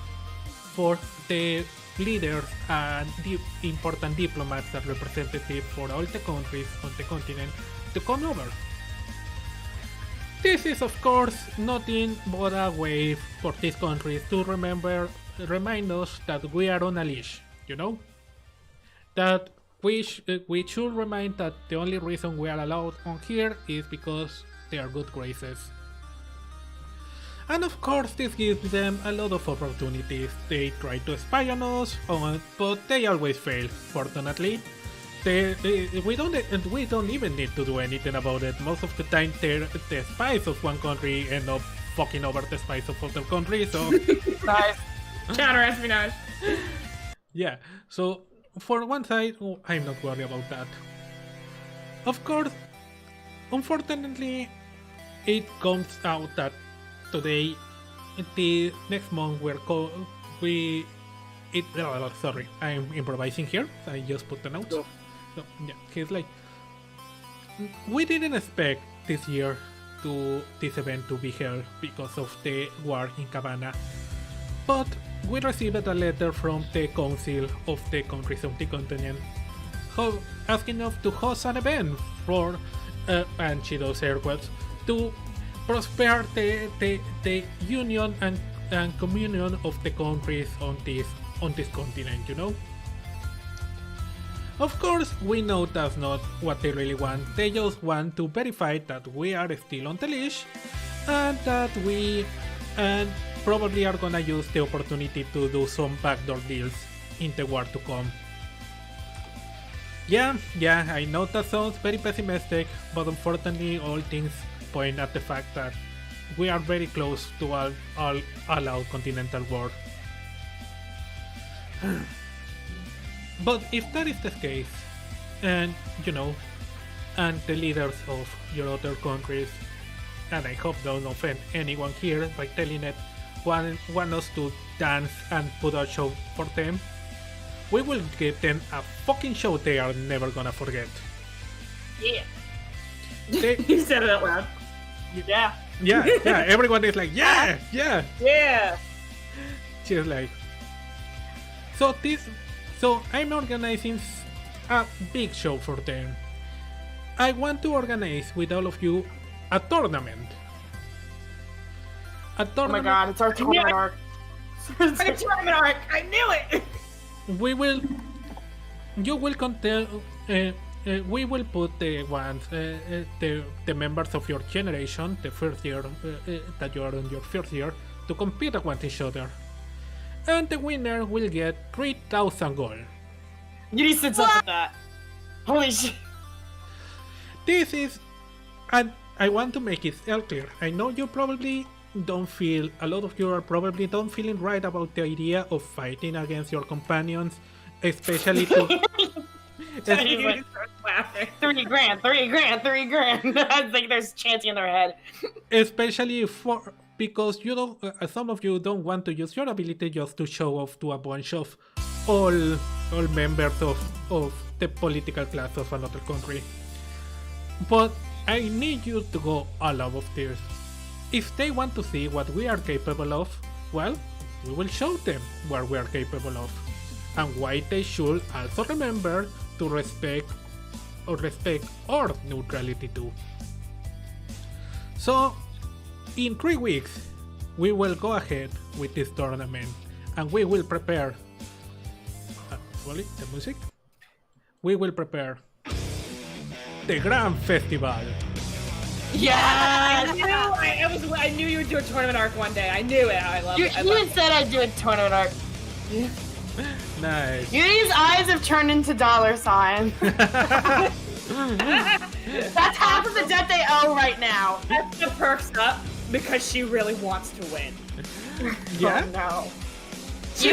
for the leaders and the important diplomats and representatives for all the countries on the continent to come over. This is of course nothing but a way for these countries to remind us that we are on a leash, you know? That we should remind that the only reason we are allowed on here is because they are good graces. And of course this gives them a lot of opportunities. They try to spy on us, but they always fail, fortunately. We don't even need to do anything about it. Most of the time the spies of one country end up fucking over the spies of other countries, so... Nice. Counter espionage. Yeah, so for one side, I'm not worried about that. Of course, unfortunately, it comes out that today, the next month, sorry, I'm improvising here. I just put the notes. So, yeah, he's like, we didn't expect this year this event to be held because of the war in Cabana, but we received a letter from the Council of the countries of the continent asking us to host an event for, and she does air quotes, to prosper the union and communion of the countries on this continent, you know? Of course, we know that's not what they really want. They just want to verify that we are still on the leash and that we probably are gonna use the opportunity to do some backdoor deals in the war to come. Yeah, I know that sounds very pessimistic, but unfortunately all things point at the fact that we are very close to all-out continental war. But if that is the case, and and the leaders of your other countries, and I hope don't offend anyone here by telling it, want us to dance and put a show for them, we will give them a fucking show they are never gonna forget. Yeah. You said it out loud. Yeah. Yeah, everyone is like, yeah. She's like, so I'm organizing a big show for them. I want to organize with all of you a tournament. Oh my god, it's our tournament arc. It's our tournament arc. I knew it. We will put the ones, the members of your generation, the first year that you are on your first year, to compete against each other, and the winner will get 3,000 gold. You need to sit up with that. Holy shit. This is, and I want to make it clear. I know you probably don't feel, a lot of you are probably don't feeling right about the idea of fighting against your companions, especially to. 3 grand. I think there's chanting in their head. Especially because some of you don't want to use your ability just to show off to a bunch of all members of the political class of another country. But I need you to go all out of this. If they want to see what we are capable of, well, we will show them what we are capable of, and why they should also remember to respect our neutrality too. So, in 3 weeks, we will go ahead with this tournament, and we will prepare. The music. We will prepare the Grand Festival. Yeah, I knew you would do a tournament arc one day. I knew it. I love it. You said I'd do a tournament arc. Nice. Yudi's eyes have turned into dollar signs. That's half of the debt they owe right now. Esther perks up because she really wants to win. Yeah. Oh, no. She's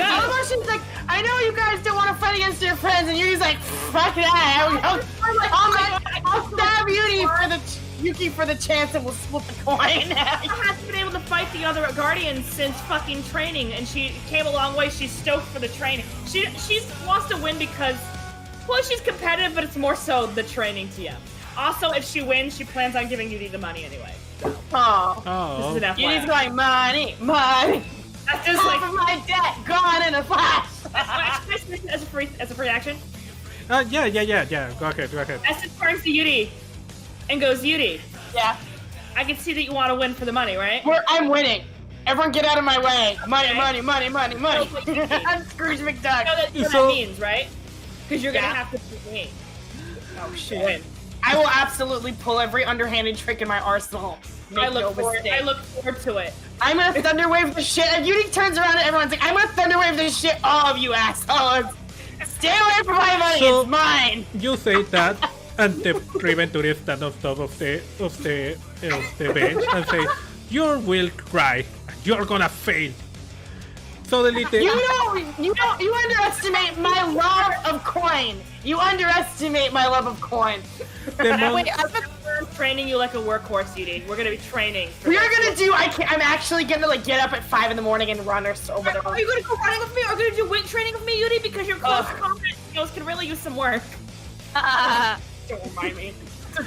like, I know you guys don't want to fight against your friends, and Yudi's like, fuck that. I'll stab Yuki for the chance, and we'll split the coin. She hasn't been able to fight the other Guardians since fucking training, and she came a long way. She's stoked for the training. She wants to win because, well, she's competitive, but it's more so the training TM. Also, if she wins, she plans on giving Yudi the money anyway. Oh. This is an FYI. Yudi's going, money. That's just half of my debt gone in a flash. As a free action. Yeah. Go ahead. Esther turns to Yudi and goes, Yudi. Yeah. I can see that you want to win for the money, right? I'm winning. Everyone get out of my way. Money. I'm Scrooge McDuck. That's what that means, right? Because you're going to have to beat me. Oh, shit. Win. I will absolutely pull every underhanded trick in my arsenal. I look forward to it. I'm gonna thunderwave the shit. And Yudi turns around and everyone's like, I'm gonna thunderwave this shit, all of you assholes. Stay away from my money, So, it's mine. You say that, and the Reventurists stand on top of the bench and say, "You will cry. You're gonna fail." Suddenly, You underestimate my love of coin. You underestimate my love of coin. Wait, I'm training you like a workhorse, Yudi. We're gonna be training. I'm actually gonna get up at 5 in the morning and run or whatever. Are you gonna go running with me? Or are you gonna do weight training with me, Yudi? Because your close combat skills can really use some work. Don't remind me. So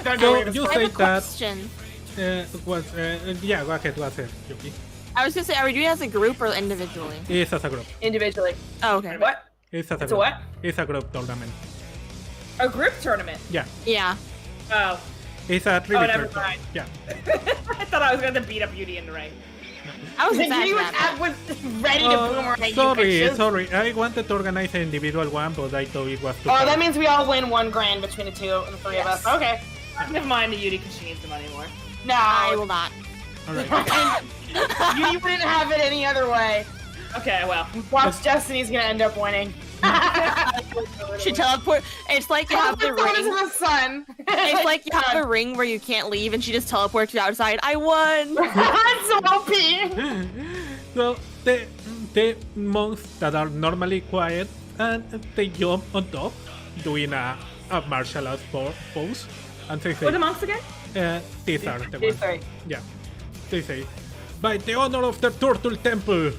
you say that. Question. Go ahead, Yuki. I was gonna say, are we doing it as a group or individually? It's as a group. Individually. Oh, okay. What? It's a what? It's a group tournament. A group tournament? Yeah. Yeah. Oh. It's a never mind. Yeah. I thought I was gonna beat up Yudi in the ring. I was ready to boomerang Sorry. I wanted to organize an individual one, but I thought it was too hard. That means we all win $1 grand between the 3 of us. Okay. Never mind to Yudi because she needs the money more. No, I will not. Alright. You wouldn't have it any other way. Okay, well. Watch Destiny's gonna end up winning. She teleport. It's like you have the ring. In the sun. It's like you have a ring where you can't leave, and she just teleports you outside. I won. That's so OP. So the monks that are normally quiet, and they jump on top, doing a a martial arts pose, and they say, What are the monks again? these are the These ones. three. Yeah, they say, by the honor of the Turtle Temple,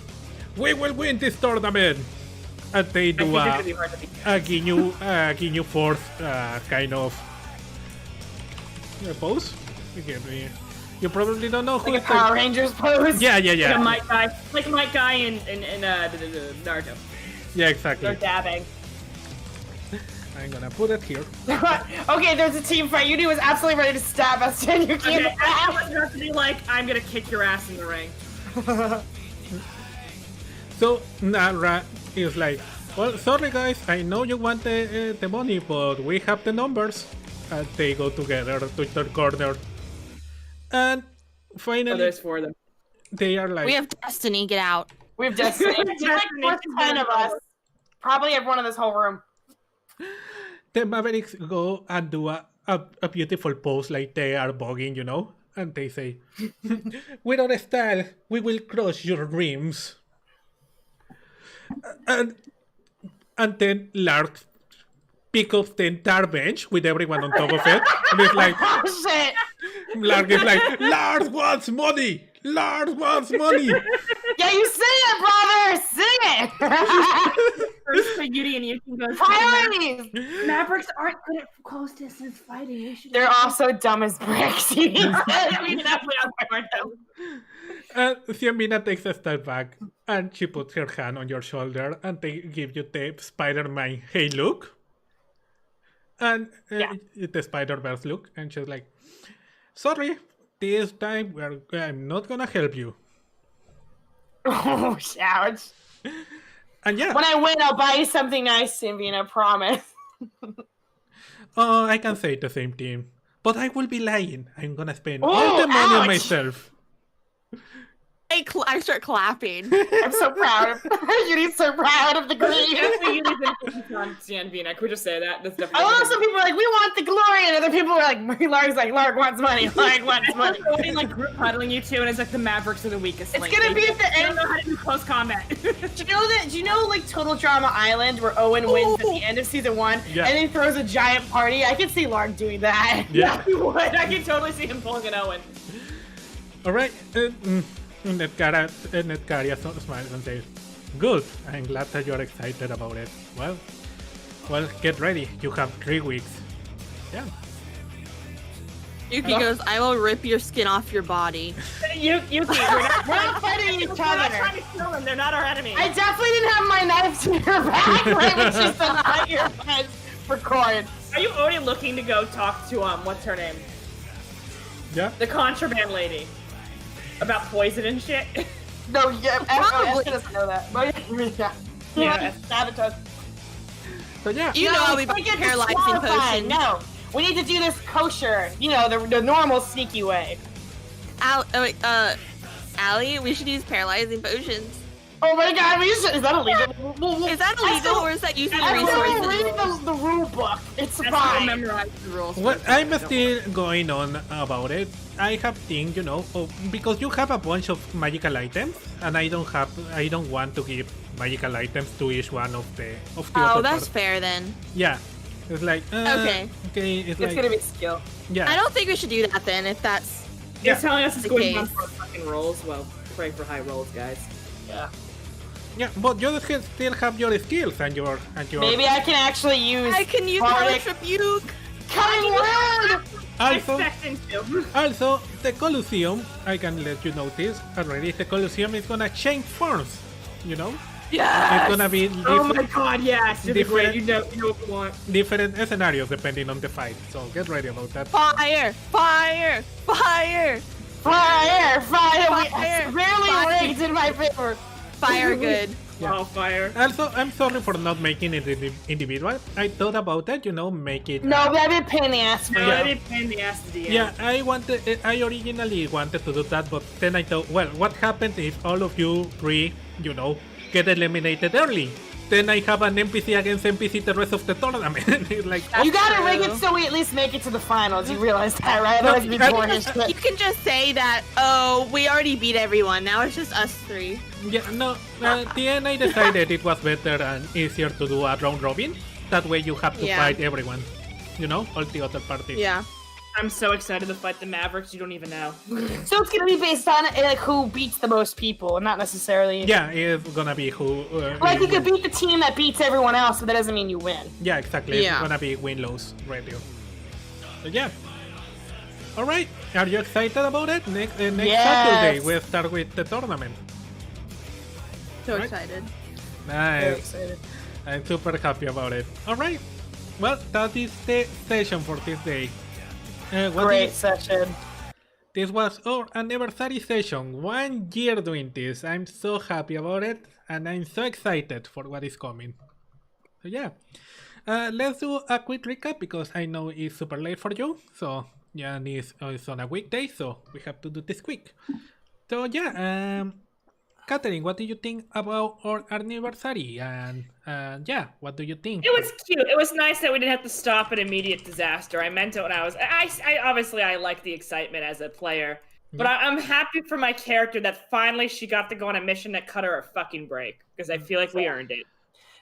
we will win this tournament. And they do a Ginyu Force kind of pose. You probably don't know who Like a Power Rangers pose. Yeah. Like a Might Guy in Naruto. Yeah, exactly. They're dabbing. I'm gonna put it here. Okay, there's a team fight. Yudi was absolutely ready to stab us, and you can't. Okay, I was about to be like, I'm gonna kick your ass in the ring. So Nara is like, well, sorry guys, I know you want the money, but we have the numbers. And they go together to the corner. And finally, There's 4 of them. they are like, We have destiny. Get out. We have Destiny. There's like 10 of us. Probably everyone in this whole room. the Mavericks go and do a beautiful pose like they are bogging, you know? And they say, with our style, we will crush your dreams. And then Lark picks up the entire bench with everyone on top of it. And it's like, Oh shit! Lark is like, Lars wants money! Lars wants money! Yeah, you sing it, brother! Sing it! First, Yudi and you can go. Priorities! Mavericks aren't good at close distance fighting. We should. They're also dumb as bricks. You need to- I mean, definitely on them. And Siamina takes a step back and she puts her hand on your shoulder and they give you the Spider-Man hey look. And the Spider-Verse look. And she's like, sorry, this time I'm not gonna help you. Oh, ouch. And yeah, When I win, I'll buy you something nice, Simbina, promise. oh, I can say the same thing. But I will be lying. I'm gonna spend all the money on ouch. myself. I start clapping. I'm so proud. Yudi's so proud of the green. Definitely Yudi's influence on Sienvina. Could we just say that? That's I definitely. love some people are like, we want the glory, and other people are like, Lark's like, Lark wants money. Lark wants money. Going like group huddling you two, and it's like the Mavericks are the weakest. It's link. gonna be at the They end. don't know how to do close combat. Do you know like Total Drama Island where Owen wins at the end of season 1 Yeah. and then throws a giant party? I could see Lark doing that. Yeah. He would. I can totally see him pulling an Owen. Alright. Netcaria smiles and says, good, I'm glad that you're excited about it. Well, get ready. You have 3 weeks. Yeah. Yuki goes, I will rip your skin off your body. Yuki, We're not fighting each we're not other. trying to kill them. They're not our enemy. I definitely didn't have my knife to your back right when she said hi your friends for corn. Are you already looking to go talk to what's her name? Yeah. The contraband lady. About poison and shit. No, yeah, Probably. Esther doesn't know that. But yeah. Yeah. Sabotage. So yeah. You know I'll be we get paralyzing disqualified. potions. No, we need to do this kosher. You know, the normal sneaky way. Allie, we should use paralyzing potions. Oh my god, is that illegal? Is that illegal or is that using I resources? read the rule book. It's That's how fine. memorize the rules. Well, I'm still going on about it. I have things, you know, because you have a bunch of magical items, and I don't want to give magical items to each one of the Oh, other that's parts. fair then. Yeah. It's like Okay. it's like It's gonna be skill. yeah. I don't think we should do that then if that's You're telling us it's the going on case. for fucking rolls? Well, pray for high rolls, guys. Yeah. Yeah, but you still have your skills and your Maybe I can actually use. I can use Bardic Hellish Rebuke. Cutting word. also Expecting to. also the Colosseum. I can let you know this already. The Colosseum is gonna change forms. You know, Yeah. it's gonna be Oh my god, yes! You're different- great. You know what we want. different scenarios depending on the fight. So get ready about that. Fire! Fire! Fire! Fire! Fire. Rarely Fire. rigged in my favor. Fire good. Yeah. Oh, fire. Also, I'm sorry for not making it individual. I thought about it, you know, make it. No, that'd be a pain in the ass. No, Yeah. that'd be a pain in the ass to DM. Yeah, I originally wanted to do that, but then I thought, well, what happens if all of you 3, you know, get eliminated early? Then I have an NPC against NPC the rest of the tournament. It's like, You gotta rig true. it so we at least make it to the finals. You realize that, right? No, Otherwise it'd be I- boring as You shit. can just say that, oh, we already beat everyone. Now it's just us 3. yeah, no, at the end I decided it was better and easier to do a round robin. That way you have to Yeah. fight everyone. you know, all the other party. Yeah. I'm so excited to fight the Mavericks. You don't even know. So it's gonna be based on like who beats the most people, and not necessarily. Yeah, it's gonna be who. Like you could beat the team that beats everyone else, but that doesn't mean you win. Yeah, exactly. Yeah. It's gonna be win-lose ratio. So yeah. All right. Are you excited about it? Next Saturday we'll start with the tournament. So Right. excited. Nice. Very excited. I'm super happy about it. All right. Well, that is the session for this day. Great session. This was our anniversary session. 1 year doing this. I'm so happy about it, and I'm so excited for what is coming. So yeah, let's do a quick recap because I know it's super late for you. So yeah, and it's on a weekday, so we have to do this quick. So yeah, Catherine, what do you think about our anniversary? And yeah, what do you think? It was cute. It was nice that we didn't have to stop an immediate disaster. I meant it when I was. I obviously I like the excitement as a player, but I'm happy for my character that finally she got to go on a mission that cut her a fucking break because I feel like we earned it.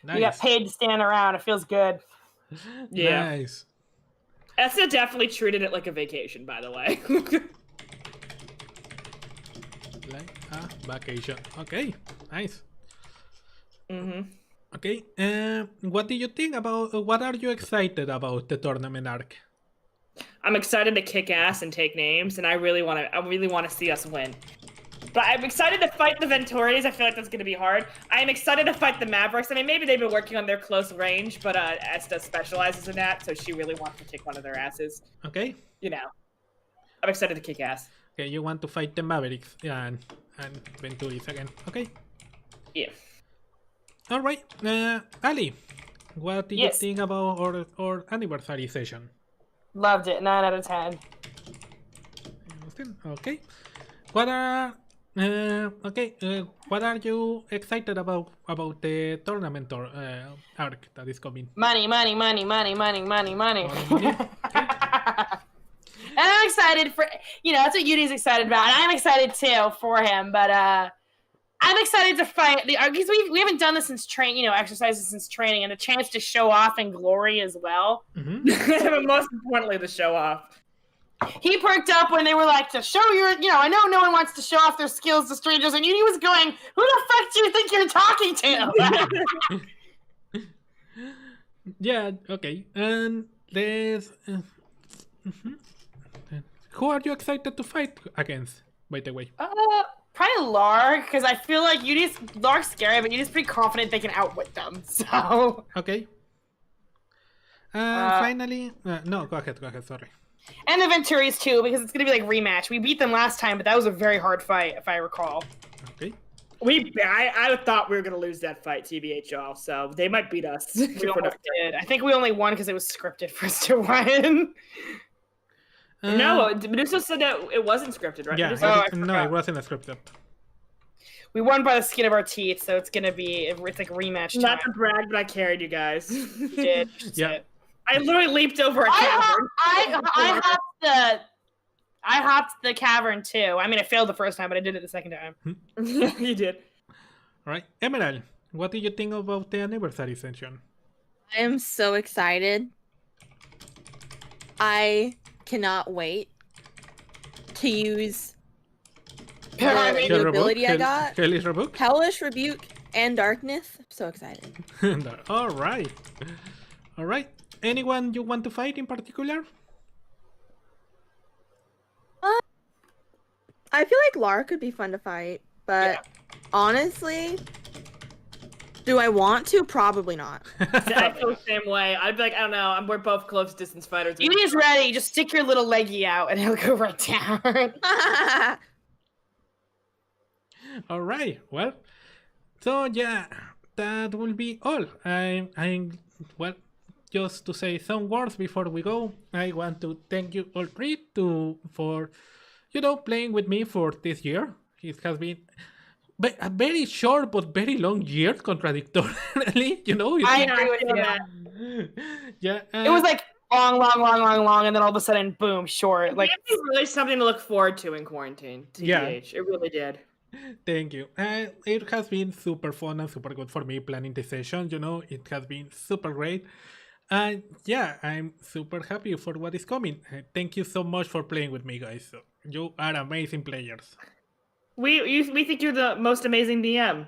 Nice. You got paid to stand around. It feels good. Yeah. Nice. Essa definitely treated it like a vacation, by the way. Like a vacation. Okay, nice. Mm-hmm. Okay, what do you think about? What are you excited about the tournament arc? I'm excited to kick ass and take names, and I really want to see us win. But I'm excited to fight the Venturis. I feel like that's going to be hard. I'm excited to fight the Mavericks. I mean, maybe they've been working on their close range, but Esta specializes in that, so she really wants to kick one of their asses. Okay. You know, I'm excited to kick ass. Okay, you want to fight the Mavericks and Venturis again. Okay. Yeah. All right. Ali, what do you Yes. think about our anniversary session? Loved it. 9 out of 10. Okay. What are what are you excited about the tournament or arc that is coming? Money, money, money, money, money, money, money. Money. And I'm excited for, that's what Yudi's excited about. And I'm excited too for him. But I'm excited to fight because we haven't done this since exercises since training, and a chance to show off in glory as well. Mm-hmm. But most importantly, the show off. He perked up when they were like, to show your, I know no one wants to show off their skills to strangers, and Yudi was going, who the fuck do you think you're talking to? Yeah, okay. And there's... Who are you excited to fight against, by the way? Probably Lark, because I feel like Lark's scary, but Yudi's pretty confident they can outwit them, so... Okay. Finally... no, go ahead, sorry. And the Venturis too, because it's going to be like rematch. We beat them last time, but that was a very hard fight, if I recall. Okay. I thought we were going to lose that fight, TBH, y'all, so they might beat us. We almost did. I think we only won because it was scripted for us to win. No, Meduso said that it wasn't scripted, right? Yeah, it wasn't scripted. We won by the skin of our teeth, so it's gonna be it's like rematch time. Not to brag, but I carried you guys. You did. Yeah. I literally leaped over a cavern. I hopped the cavern too. I mean, I failed the first time, but I did it the second time. You did. All right, Emerald, what do you think about the anniversary session? I am so excited. I cannot wait to use the new ability I got. Hellish Rebuke? Hellish Rebuke and Darkness. I'm so excited. All right. All right. Anyone you want to fight in particular? I feel like Lara could be fun to fight, but honestly, do I want to? Probably not. I feel the same way. I'd be like, I don't know. We're both close distance fighters. Yudi is ready. Just stick your little leggy out, and he'll go right down. All right. Well, so yeah, that will be all. Well, just to say some words before we go, I want to thank you all three for playing with me for this year. It has been a very short but very long year, contradictorily. I agree with you. Yeah, it was like long, and then all of a sudden, boom, short. Like it was really something to look forward to in quarantine. TBH. Yeah, it really did. Thank you. It has been super fun and super good for me planning the session. It has been super great. Yeah, I'm super happy for what is coming. Thank you so much for playing with me, guys. You are amazing players. We think you're the most amazing DM.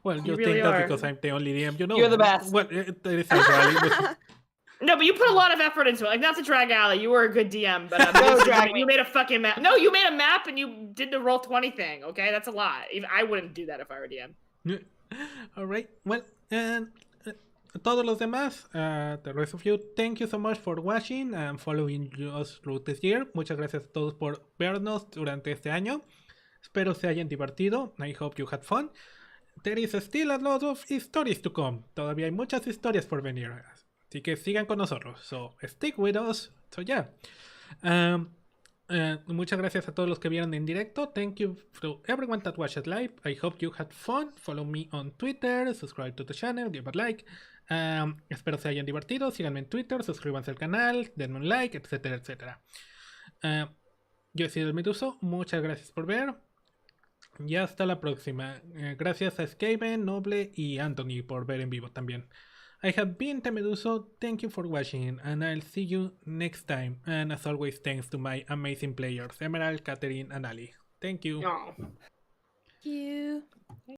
Well, you really think that are. because I'm the only DM, you know. You're the best. Well, there is a No, but you put a lot of effort into it. Like, not to drag Allie, you were a good DM, but you made a fucking map. No, you made a map and you did the Roll20 thing. Okay, that's a lot. Even I wouldn't do that if I were DM. All right. Well, and todos los demás, the rest of you, thank you so much for watching and following us through this year. Muchas gracias a todos por vernos durante este año. Espero se hayan divertido. I hope you had fun. There is still a lot of stories to come. Todavía hay muchas historias por venir. Así que sigan con nosotros. So, stick with us. So, yeah. Muchas gracias a todos los que vieron en directo. Thank you to everyone that watched live. I hope you had fun. Follow me on Twitter. Subscribe to the channel. Give a like. Espero se hayan divertido. Síganme en Twitter. Suscríbanse al canal. Denme un like, etcétera, etcétera. Yo he sido el Meduso. Muchas gracias por ver. Y hasta la próxima. Gracias a Skaven, Noble y Anthony por ver en vivo también. I have been the Meduso. Thank you for watching, and I'll see you next time. And as always, thanks to my amazing players, Emerald, Catherine, and Ali. Thank you. Oh. Thank you.